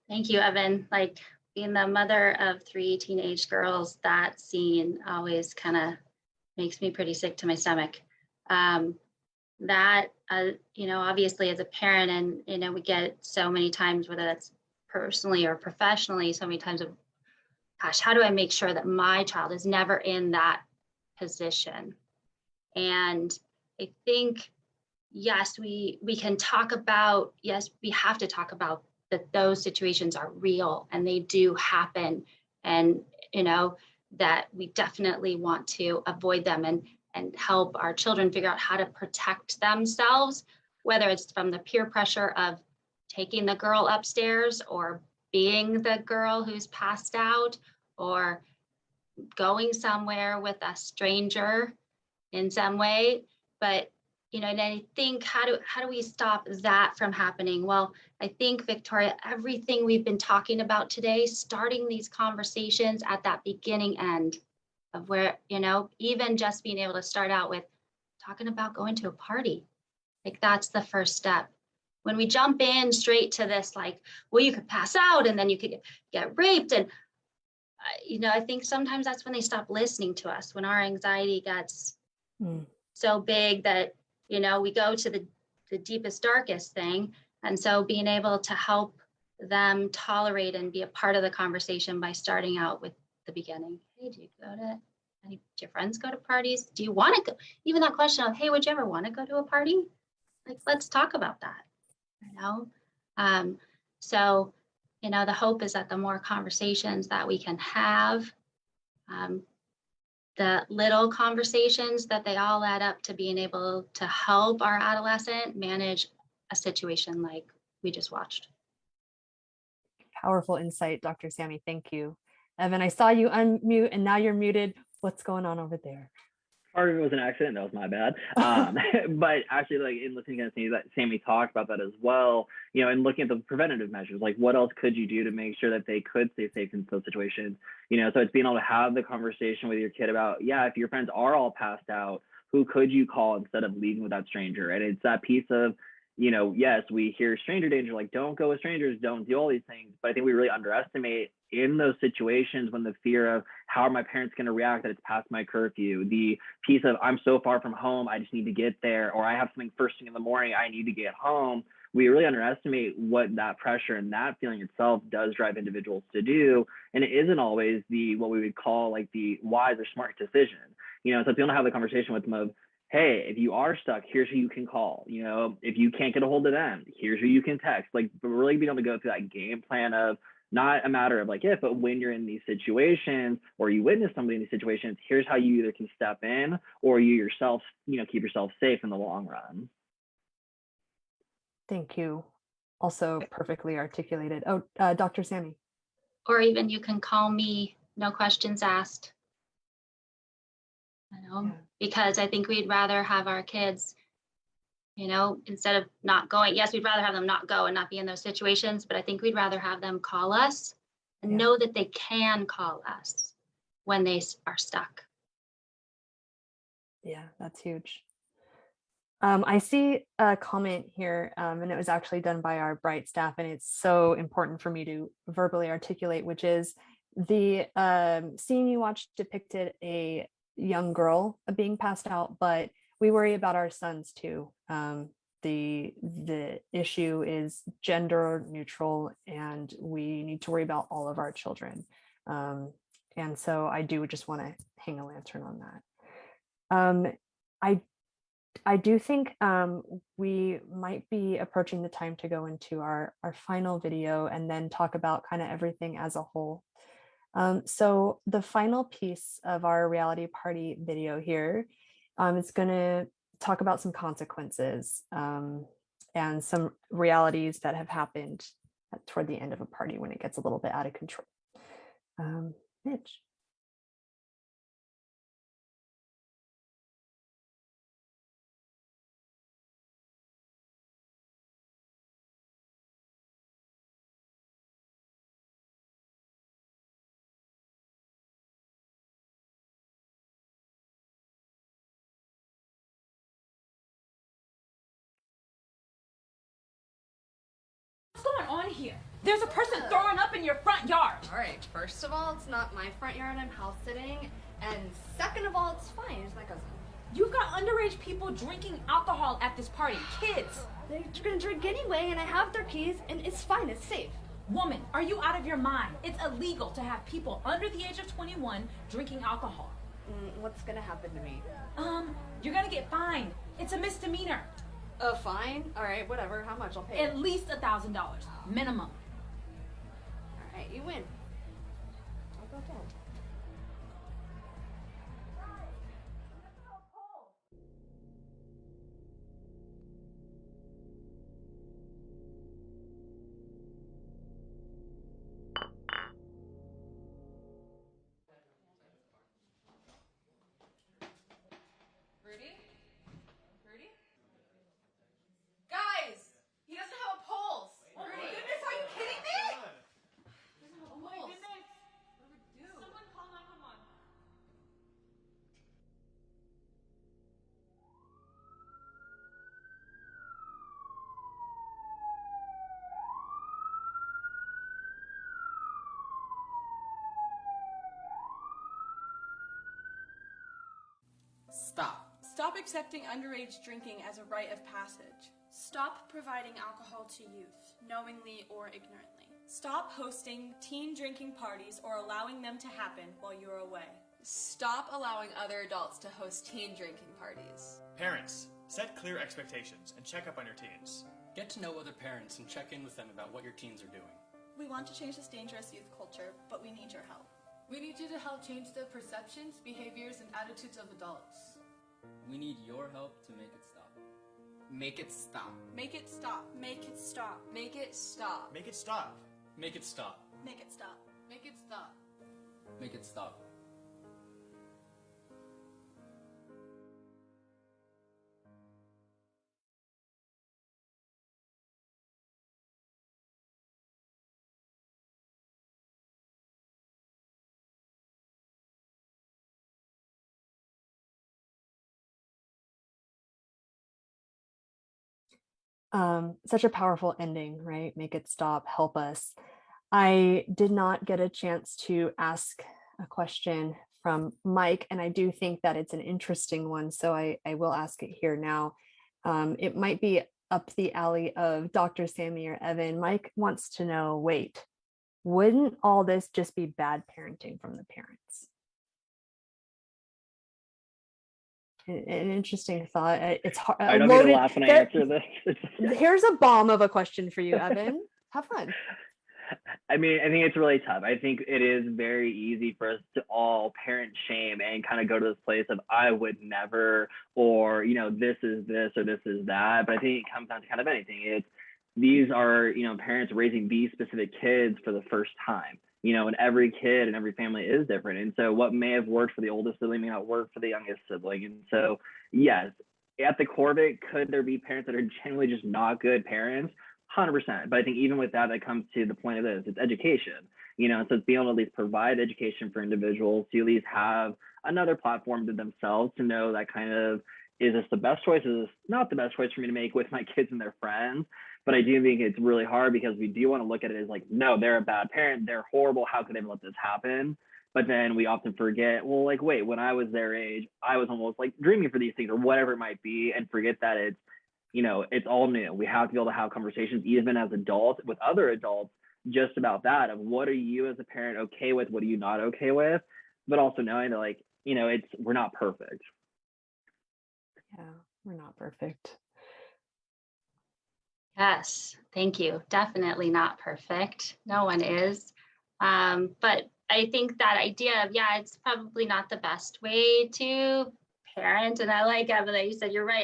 [SPEAKER 12] Thank you, Evan. Like, being the mother of 3 teenage girls, that scene always kind of makes me pretty sick to my stomach. Obviously as a parent, and, we get so many times, whether that's personally or professionally, so many times of, gosh, how do I make sure that my child is never in that position? And I think, yes, we can talk about, yes, we have to talk about that those situations are real and they do happen, and that we definitely want to avoid them and help our children figure out how to protect themselves, whether it's from the peer pressure of taking the girl upstairs or being the girl who's passed out or going somewhere with a stranger in some way. But and I think, how do we stop that from happening? Well, I think, Victoria, everything we've been talking about today, starting these conversations at that beginning end of where, even just being able to start out with talking about going to a party, like that's the first step. when we jump in straight to this, like, well, you could pass out and then you could get raped. And, I think sometimes that's when they stop listening to us, when our anxiety gets so big that, we go to the deepest, darkest thing. And so being able to help them tolerate and be a part of the conversation by starting out with the beginning. Hey, do your friends go to parties? Do you want to go? Even that question of, hey, would you ever want to go to a party? Like, let's talk about that, So, the hope is that the more conversations that we can have, the little conversations, that they all add up to being able to help our adolescent manage a situation like we just watched.
[SPEAKER 1] Powerful insight, Dr. Sammy. Thank you. Evan, I saw you unmute and now you're muted. What's going on over there?
[SPEAKER 11] Part of it was an accident. That was my bad. But actually, like in listening to Sammy talk about that as well, and looking at the preventative measures, like what else could you do to make sure that they could stay safe in those situations? So it's being able to have the conversation with your kid about, if your friends are all passed out, who could you call instead of leaving with that stranger? And it's that piece of, yes, we hear stranger danger, like don't go with strangers, don't do all these things. But I think we really underestimate in those situations when the fear of how are my parents going to react that it's past my curfew, the piece of I'm so far from home, I just need to get there, or I have something first thing in the morning, I need to get home. We really underestimate what that pressure and that feeling itself does drive individuals to do. And it isn't always what we would call like the wise or smart decision. So if you want to have the conversation with them of, hey, if you are stuck, here's who you can call. If you can't get a hold of them, here's who you can text. Like really being able to go through that game plan of not a matter of like if, but when you're in these situations or you witness somebody in these situations, here's how you either can step in or you yourself, keep yourself safe in the long run.
[SPEAKER 1] Thank you. Also perfectly articulated. Oh, Dr. Sammy.
[SPEAKER 12] Or even you can call me, no questions asked. Because I think we'd rather have our kids, instead of not going, yes, we'd rather have them not go and not be in those situations, but I think we'd rather have them call us and know that they can call us when they are stuck.
[SPEAKER 1] Yeah, that's huge. I see a comment here, and it was actually done by our BRITE staff, and it's so important for me to verbally articulate, which is the scene you watched depicted a young girl being passed out, but we worry about our sons too. The issue is gender neutral, and we need to worry about all of our children. And so I do just want to hang a lantern on that. I do think we might be approaching the time to go into our final video and then talk about kind of everything as a whole. So the final piece of our reality party video here is going to talk about some consequences and some realities that have happened toward the end of a party when it gets a little bit out of control. Mitch.
[SPEAKER 16] What's going on here? There's a person throwing up in your front yard.
[SPEAKER 6] All right, first of all, it's not my front yard, I'm house sitting. And second of all, it's fine, it's my cousin.
[SPEAKER 16] You've got underage people drinking alcohol at this party, kids.
[SPEAKER 9] They're gonna drink anyway, and I have their keys, and it's fine, it's safe.
[SPEAKER 16] Woman, are you out of your mind? It's illegal to have people under the age of 21 drinking alcohol.
[SPEAKER 6] What's gonna happen to me?
[SPEAKER 16] You're gonna get fined. It's a misdemeanor.
[SPEAKER 6] A fine? All right, whatever. How much? I'll pay.
[SPEAKER 16] At least $1,000, minimum.
[SPEAKER 6] All right, you win. I'll go down.
[SPEAKER 9] Guys, he doesn't have a pulse. Oh my goodness, are you kidding me? Oh my
[SPEAKER 17] Stop.
[SPEAKER 2] Stop accepting underage drinking as a rite of passage. Stop providing alcohol to youth, knowingly or ignorantly.
[SPEAKER 7] Stop hosting teen drinking parties or allowing them to happen while you're away.
[SPEAKER 6] Stop allowing other adults to host teen drinking parties.
[SPEAKER 8] Parents, set clear expectations and check up on your teens.
[SPEAKER 18] Get to know other parents and check in with them about what your teens are doing.
[SPEAKER 9] We want to change this dangerous youth culture, but we need your help.
[SPEAKER 3] We need you to help change the perceptions, behaviors, and attitudes of adults.
[SPEAKER 18] We need your help to make it stop.
[SPEAKER 17] Make it stop.
[SPEAKER 2] Make it stop. Make it stop.
[SPEAKER 6] Make it stop.
[SPEAKER 8] Make it stop.
[SPEAKER 18] Make it stop.
[SPEAKER 9] Make it stop.
[SPEAKER 3] Make it stop.
[SPEAKER 18] Make it stop.
[SPEAKER 1] Such a powerful ending, right? Make it stop, help us. I did not get a chance to ask a question from Mike, and I do think that it's an interesting one, so I will ask it here now. It might be up the alley of Dr. Sammy or Evan. Mike wants to know, wait, wouldn't all this just be bad parenting from the parents? An interesting thought. It's hard.
[SPEAKER 11] I don't need to laugh when I answer this.
[SPEAKER 1] Here's a bomb of a question for you, Evan. Have fun.
[SPEAKER 11] I mean, I think it's really tough. I think it is very easy for us to all parent shame and kind of go to this place of I would never, or, you know, this is this or this is that. But I think it comes down to kind of anything. It's these are, you know, parents raising these specific kids for the first time. You know, and every kid and every family is different. And so what may have worked for the oldest sibling may not work for the youngest sibling. And so, yes, at the core of it, could there be parents that are generally just not good parents? 100%. But I think even with that, that comes to the point of this, it's education. You know, so it's being able to at least provide education for individuals to at least have another platform to themselves to know that kind of, is this the best choice? Is this not the best choice for me to make with my kids and their friends? But I do think it's really hard because we do want to look at it as like, no, they're a bad parent. They're horrible. How could they let this happen? But then we often forget, well, like, wait, when I was their age, I was almost like dreaming for these things or whatever it might be, and forget that it's, you know, it's all new. We have to be able to have conversations, even as adults with other adults, just about that of what are you as a parent okay with? What are you not okay with? But also knowing that, like, you know, we're not perfect.
[SPEAKER 1] Yeah, we're not perfect.
[SPEAKER 12] Yes, thank you. Definitely not perfect. No one is. But I think that idea of, yeah, it's probably not the best way to parent. And I like, Evan, that you said, you're right,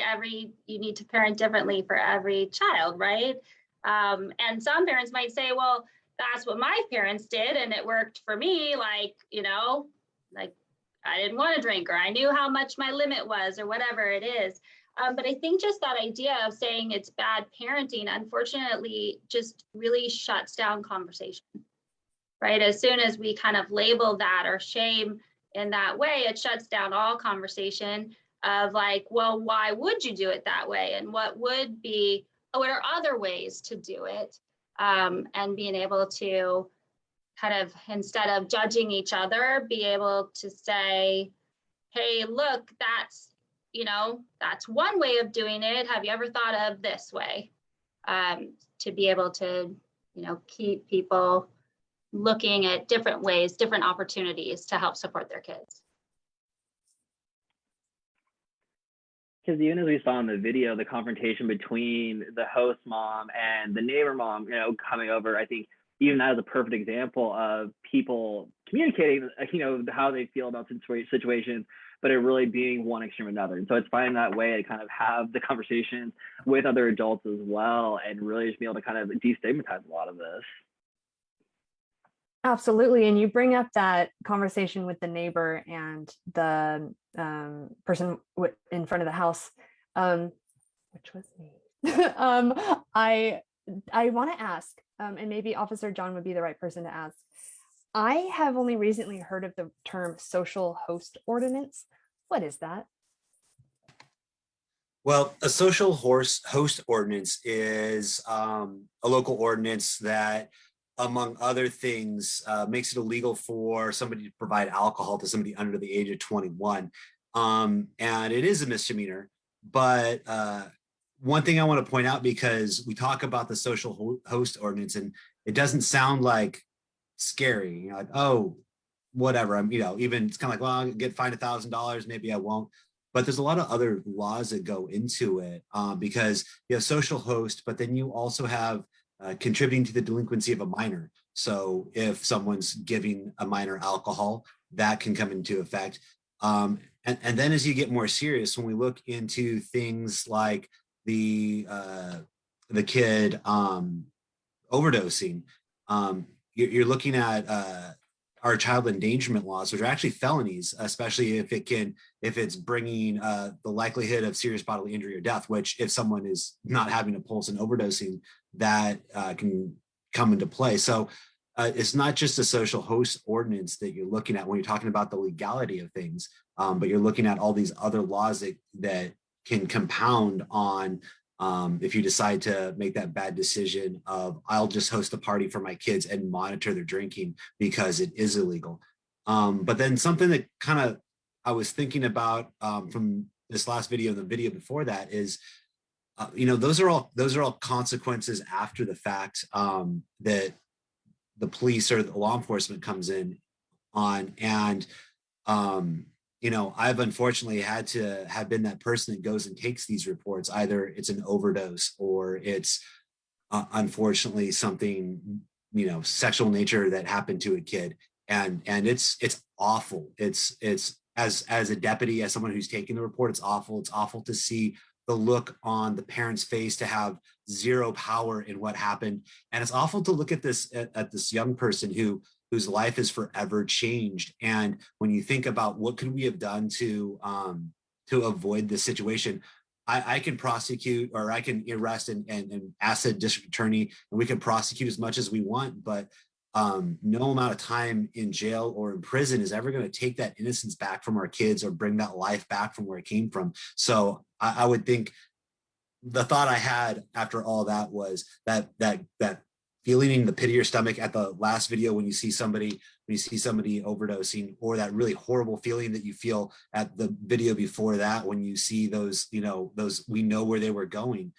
[SPEAKER 12] you need to parent differently for every child, right? And some parents might say, well, that's what my parents did and it worked for me. Like, you know, like I didn't want to drink, or I knew how much my limit was, or whatever it is. But I think just that idea of saying it's bad parenting, unfortunately, just really shuts down conversation, right? As soon as we kind of label that or shame in that way, it shuts down all conversation of like, well, why would you do it that way? And what are other ways to do it? And being able to kind of, instead of judging each other, be able to say, hey, look, that's one way of doing it. Have you ever thought of this way? To be able to, keep people looking at different ways, different opportunities to help support their kids.
[SPEAKER 11] Because even as we saw in the video, the confrontation between the host mom and the neighbor mom, coming over, I think even that is a perfect example of people communicating, how they feel about situations, but it really being one extreme or another. And so it's finding that way to kind of have the conversations with other adults as well, and really just be able to kind of destigmatize a lot of this.
[SPEAKER 1] Absolutely. And you bring up that conversation with the neighbor and the person in front of the house, which was me. I want to ask, and maybe Officer John would be the right person to ask. I have only recently heard of the term social host ordinance. What is that?
[SPEAKER 13] Well, a social host ordinance is a local ordinance that, among other things, makes it illegal for somebody to provide alcohol to somebody under the age of 21. and it is a misdemeanor. But one thing I want to point out, because we talk about the social host ordinance, and it doesn't sound like scary, you know, like, oh, whatever, I'm, you know, even it's kind of like, well, I'll get fined $1,000, maybe I won't. But there's a lot of other laws that go into it, because you have social host, but then you also have contributing to the delinquency of a minor. So if someone's giving a minor alcohol, that can come into effect. And then as you get more serious, when we look into things like the kid overdosing, you're looking at our child endangerment laws, which are actually felonies, especially if it's bringing the likelihood of serious bodily injury or death, which if someone is not having a pulse and overdosing, that can come into play. So it's not just a social host ordinance that you're looking at when you're talking about the legality of things, but you're looking at all these other laws that can compound on if you decide to make that bad decision of, I'll just host a party for my kids and monitor their drinking because it is illegal. But then something that kind of I was thinking about from this last video and the video before that is, you know, those are all consequences after the fact that the police or the law enforcement comes in on. And you know, I've unfortunately had to have been that person that goes and takes these reports. Either it's an overdose or it's unfortunately something, you know, sexual nature that happened to a kid. And it's awful. It's as a deputy, as someone who's taking the report, it's awful. It's awful to see the look on the parent's face, to have zero power in what happened. And it's awful to look at this young person whose life is forever changed. And when you think about what could we have done to avoid this situation, I can prosecute, or I can arrest and ask the district attorney, and we can prosecute as much as we want, but no amount of time in jail or in prison is ever going to take that innocence back from our kids or bring that life back from where it came from. So I would think the thought I had after all that was that feeling in the pit of your stomach at the last video when you see somebody overdosing, or that really horrible feeling that you feel at the video before that when you see those, you know, those, we know where they were going.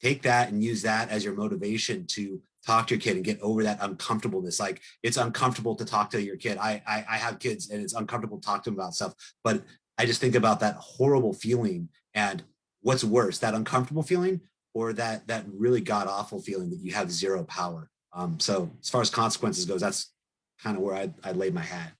[SPEAKER 13] Take that and use that as your motivation to talk to your kid and get over that uncomfortableness. Like, it's uncomfortable to talk to your kid. I have kids, and it's uncomfortable to talk to them about stuff, but I just think about that horrible feeling, and what's worse, that uncomfortable feeling or that really god awful feeling that you have zero power. So as far as consequences goes, that's kind of where I laid my hat.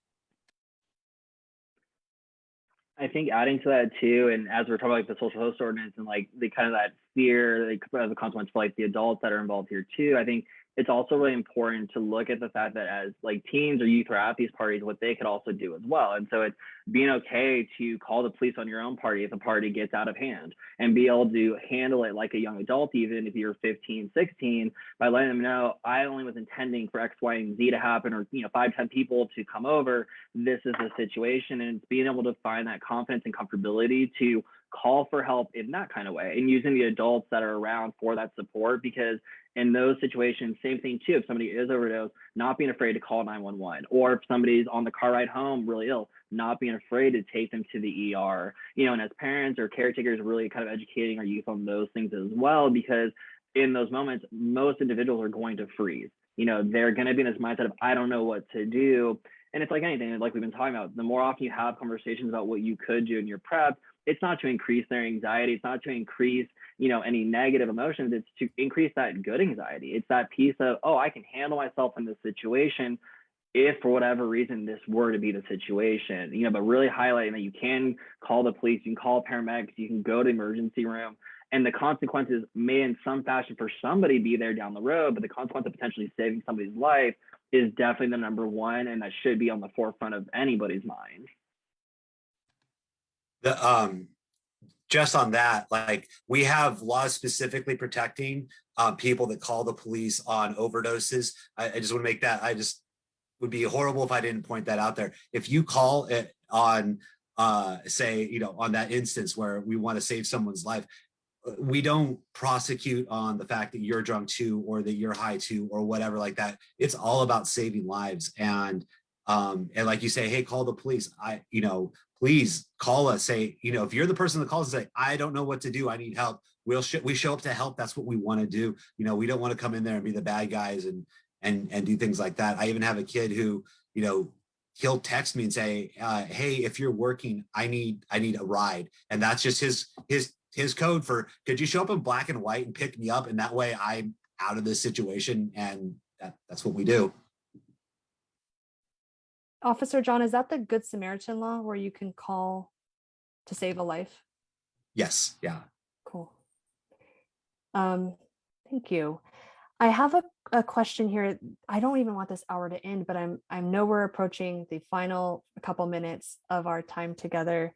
[SPEAKER 11] I think adding to that too, and as we're talking about like the social host ordinance and like the kind of that fear, like as a consequence for like the adults that are involved here too, I think it's also really important to look at the fact that as like teens or youth are at these parties, what they could also do as well. And so it's being okay to call the police on your own party if a party gets out of hand, and be able to handle it like a young adult, even if you're 15, 16, by letting them know, I only was intending for X, Y, and Z to happen, or, you know, 5, 10 people to come over. This is the situation. And it's being able to find that confidence and comfortability to call for help in that kind of way, and using the adults that are around for that support. Because in those situations, same thing too, if somebody is overdosed, not being afraid to call 911, or if somebody's on the car ride home really ill, not being afraid to take them to the ER, you know. And as parents or caretakers, really kind of educating our youth on those things as well, because in those moments, most individuals are going to freeze. You know, they're going to be in this mindset of, I don't know what to do. And it's like anything, like we've been talking about, the more often you have conversations about what you could do in your prep, it's not to increase their anxiety. It's not to increase, you know, any negative emotions. It's to increase that good anxiety. It's that piece of, oh, I can handle myself in this situation if for whatever reason this were to be the situation, you know, but really highlighting that you can call the police, you can call paramedics, you can go to the emergency room, and the consequences may in some fashion for somebody be there down the road, but the consequence of potentially saving somebody's life is definitely the number one, and that should be on the forefront of anybody's mind.
[SPEAKER 13] Just on that, like, we have laws specifically protecting people that call the police on overdoses. I just want to make that, would be horrible if I didn't point that out there. If you call it on, say, you know, on that instance where we want to save someone's life, we don't prosecute on the fact that you're drunk too, or that you're high too, or whatever like that. It's all about saving lives. And And like you say, hey, call the police. Please call us. Say, if you're the person that calls and say, I don't know what to do, I need help. We show up to help. That's what we want to do. We don't want to come in there and be the bad guys and do things like that. I even have a kid who, he'll text me and say, hey, if you're working, I need a ride. And that's just his code for, could you show up in black and white and pick me up? And that way I'm out of this situation. And that's what we do.
[SPEAKER 1] Officer John, is that the Good Samaritan law where you can call to save a life?
[SPEAKER 13] Yes. Yeah.
[SPEAKER 1] Cool. Thank you. I have a question here. I don't even want this hour to end, but I know we're approaching the final couple minutes of our time together.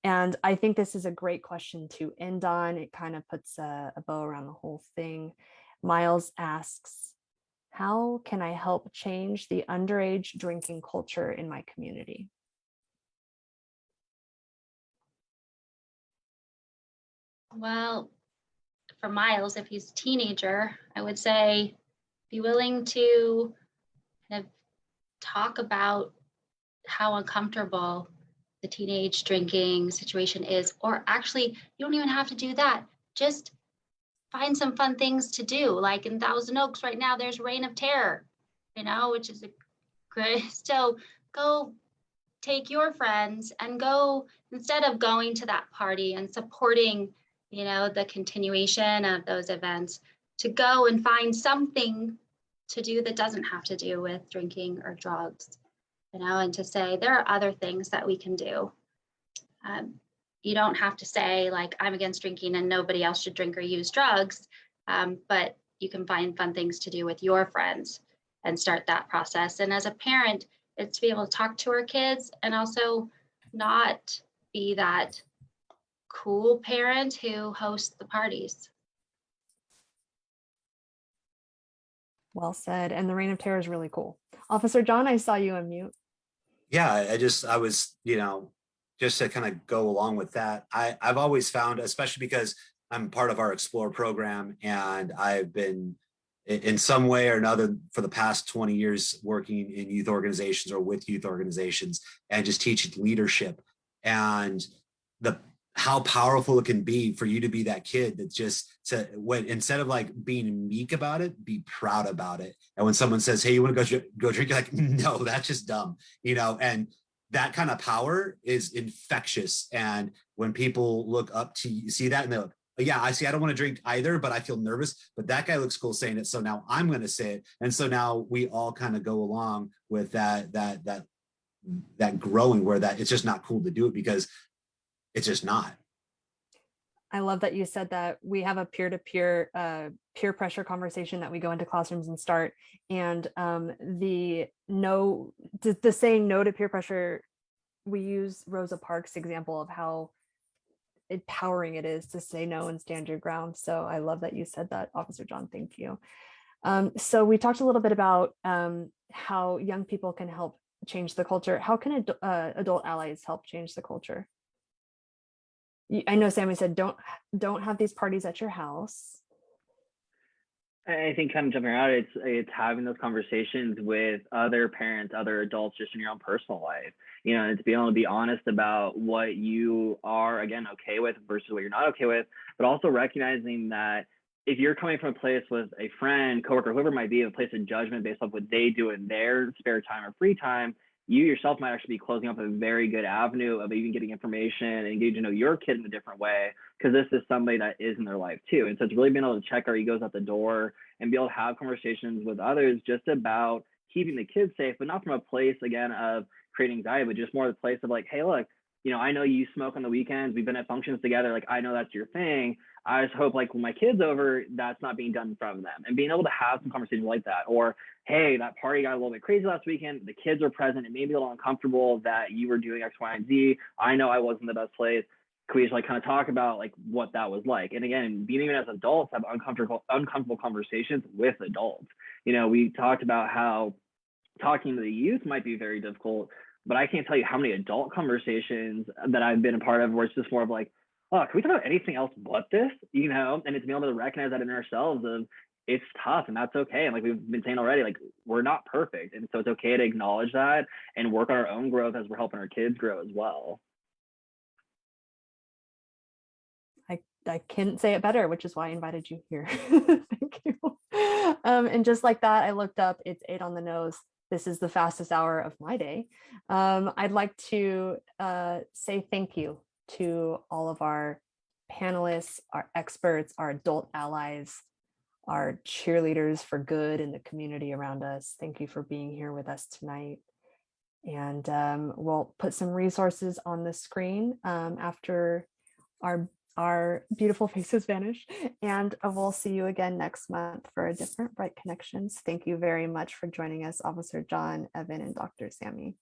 [SPEAKER 1] And I think this is a great question to end on. It kind of puts a bow around the whole thing. Miles asks, how can I help change the underage drinking culture in my community?
[SPEAKER 12] Well, for Miles, if he's a teenager, I would say be willing to kind of talk about how uncomfortable the teenage drinking situation is, or actually, you don't even have to do that. Just find some fun things to do. Like in Thousand Oaks right now, there's Reign of Terror, which is a great. So go take your friends and go, instead of going to that party and supporting, the continuation of those events, to go and find something to do that doesn't have to do with drinking or drugs, and to say there are other things that we can do. You don't have to say like, I'm against drinking and nobody else should drink or use drugs, but you can find fun things to do with your friends and start that process. And as a parent, it's to be able to talk to our kids and also not be that cool parent who hosts the parties.
[SPEAKER 1] Well said. And the Reign of Terror is really cool. Officer John, I saw you unmute.
[SPEAKER 13] Yeah, I was, just to kind of go along with that. I've always found, especially because I'm part of our Explore program, and I've been in some way or another for the past 20 years working in youth organizations or with youth organizations and just teaching leadership, and how powerful it can be for you to be that kid that instead of like being meek about it, be proud about it. And when someone says, hey, you want to go drink, you're like, no, that's just dumb, and that kind of power is infectious. And when people look up to you, see that, and they're like, yeah, I see, I don't want to drink either, but I feel nervous, but that guy looks cool saying it, so now I'm going to say it. And so now we all kind of go along with that growing, where that it's just not cool to do it because it's just not.
[SPEAKER 1] I love that you said that. We have a peer-to-peer peer pressure conversation that we go into classrooms and start. And the saying no to peer pressure, we use Rosa Parks' example of how empowering it is to say no and stand your ground. So I love that you said that, Officer John. Thank you. So we talked a little bit about how young people can help change the culture. How can adult allies help change the culture? I know Sammy said don't have these parties at your house.
[SPEAKER 11] I think kind of jumping around, it's having those conversations with other parents, other adults, just in your own personal life. And to be able to be honest about what you are, again, okay with versus what you're not okay with, but also recognizing that if you're coming from a place with a friend, coworker, whoever it might be, a place of judgment based off what they do in their spare time or free time, you yourself might actually be closing up a very good avenue of even getting information and getting to know your kid in a different way, because this is somebody that is in their life too. And so it's really being able to check our egos at the door and be able to have conversations with others just about keeping the kids safe, but not from a place, again, of creating anxiety, but just more the place of like, hey, look, I know you smoke on the weekends. We've been at functions together. Like, I know that's your thing. I just hope like when my kid's over, that's not being done in front of them, and being able to have some conversations like that. Or, hey, that party got a little bit crazy last weekend. The kids were present. It made me a little uncomfortable that you were doing X, Y, and Z. I know I wasn't the best place. Could we just like kind of talk about like what that was like? And again, being even as adults, have uncomfortable conversations with adults. We talked about how talking to the youth might be very difficult, but I can't tell you how many adult conversations that I've been a part of where it's just more of like, oh, can we talk about anything else but this? And it's being able to recognize that in ourselves of, it's tough, and that's okay. And like we've been saying already, like we're not perfect, and so it's okay to acknowledge that and work on our own growth as we're helping our kids grow as well.
[SPEAKER 1] I couldn't say it better, which is why I invited you here. Thank you. And just like that, I looked up, it's 8 on the nose. This is the fastest hour of my day. I'd like to say thank you to all of our panelists, our experts, our adult allies, our cheerleaders for good in the community around us. Thank you for being here with us tonight. And we'll put some resources on the screen after our beautiful faces vanish. And we'll see you again next month for a different BRITE Connections. Thank you very much for joining us, Officer John, Evan, and Dr. Sammy.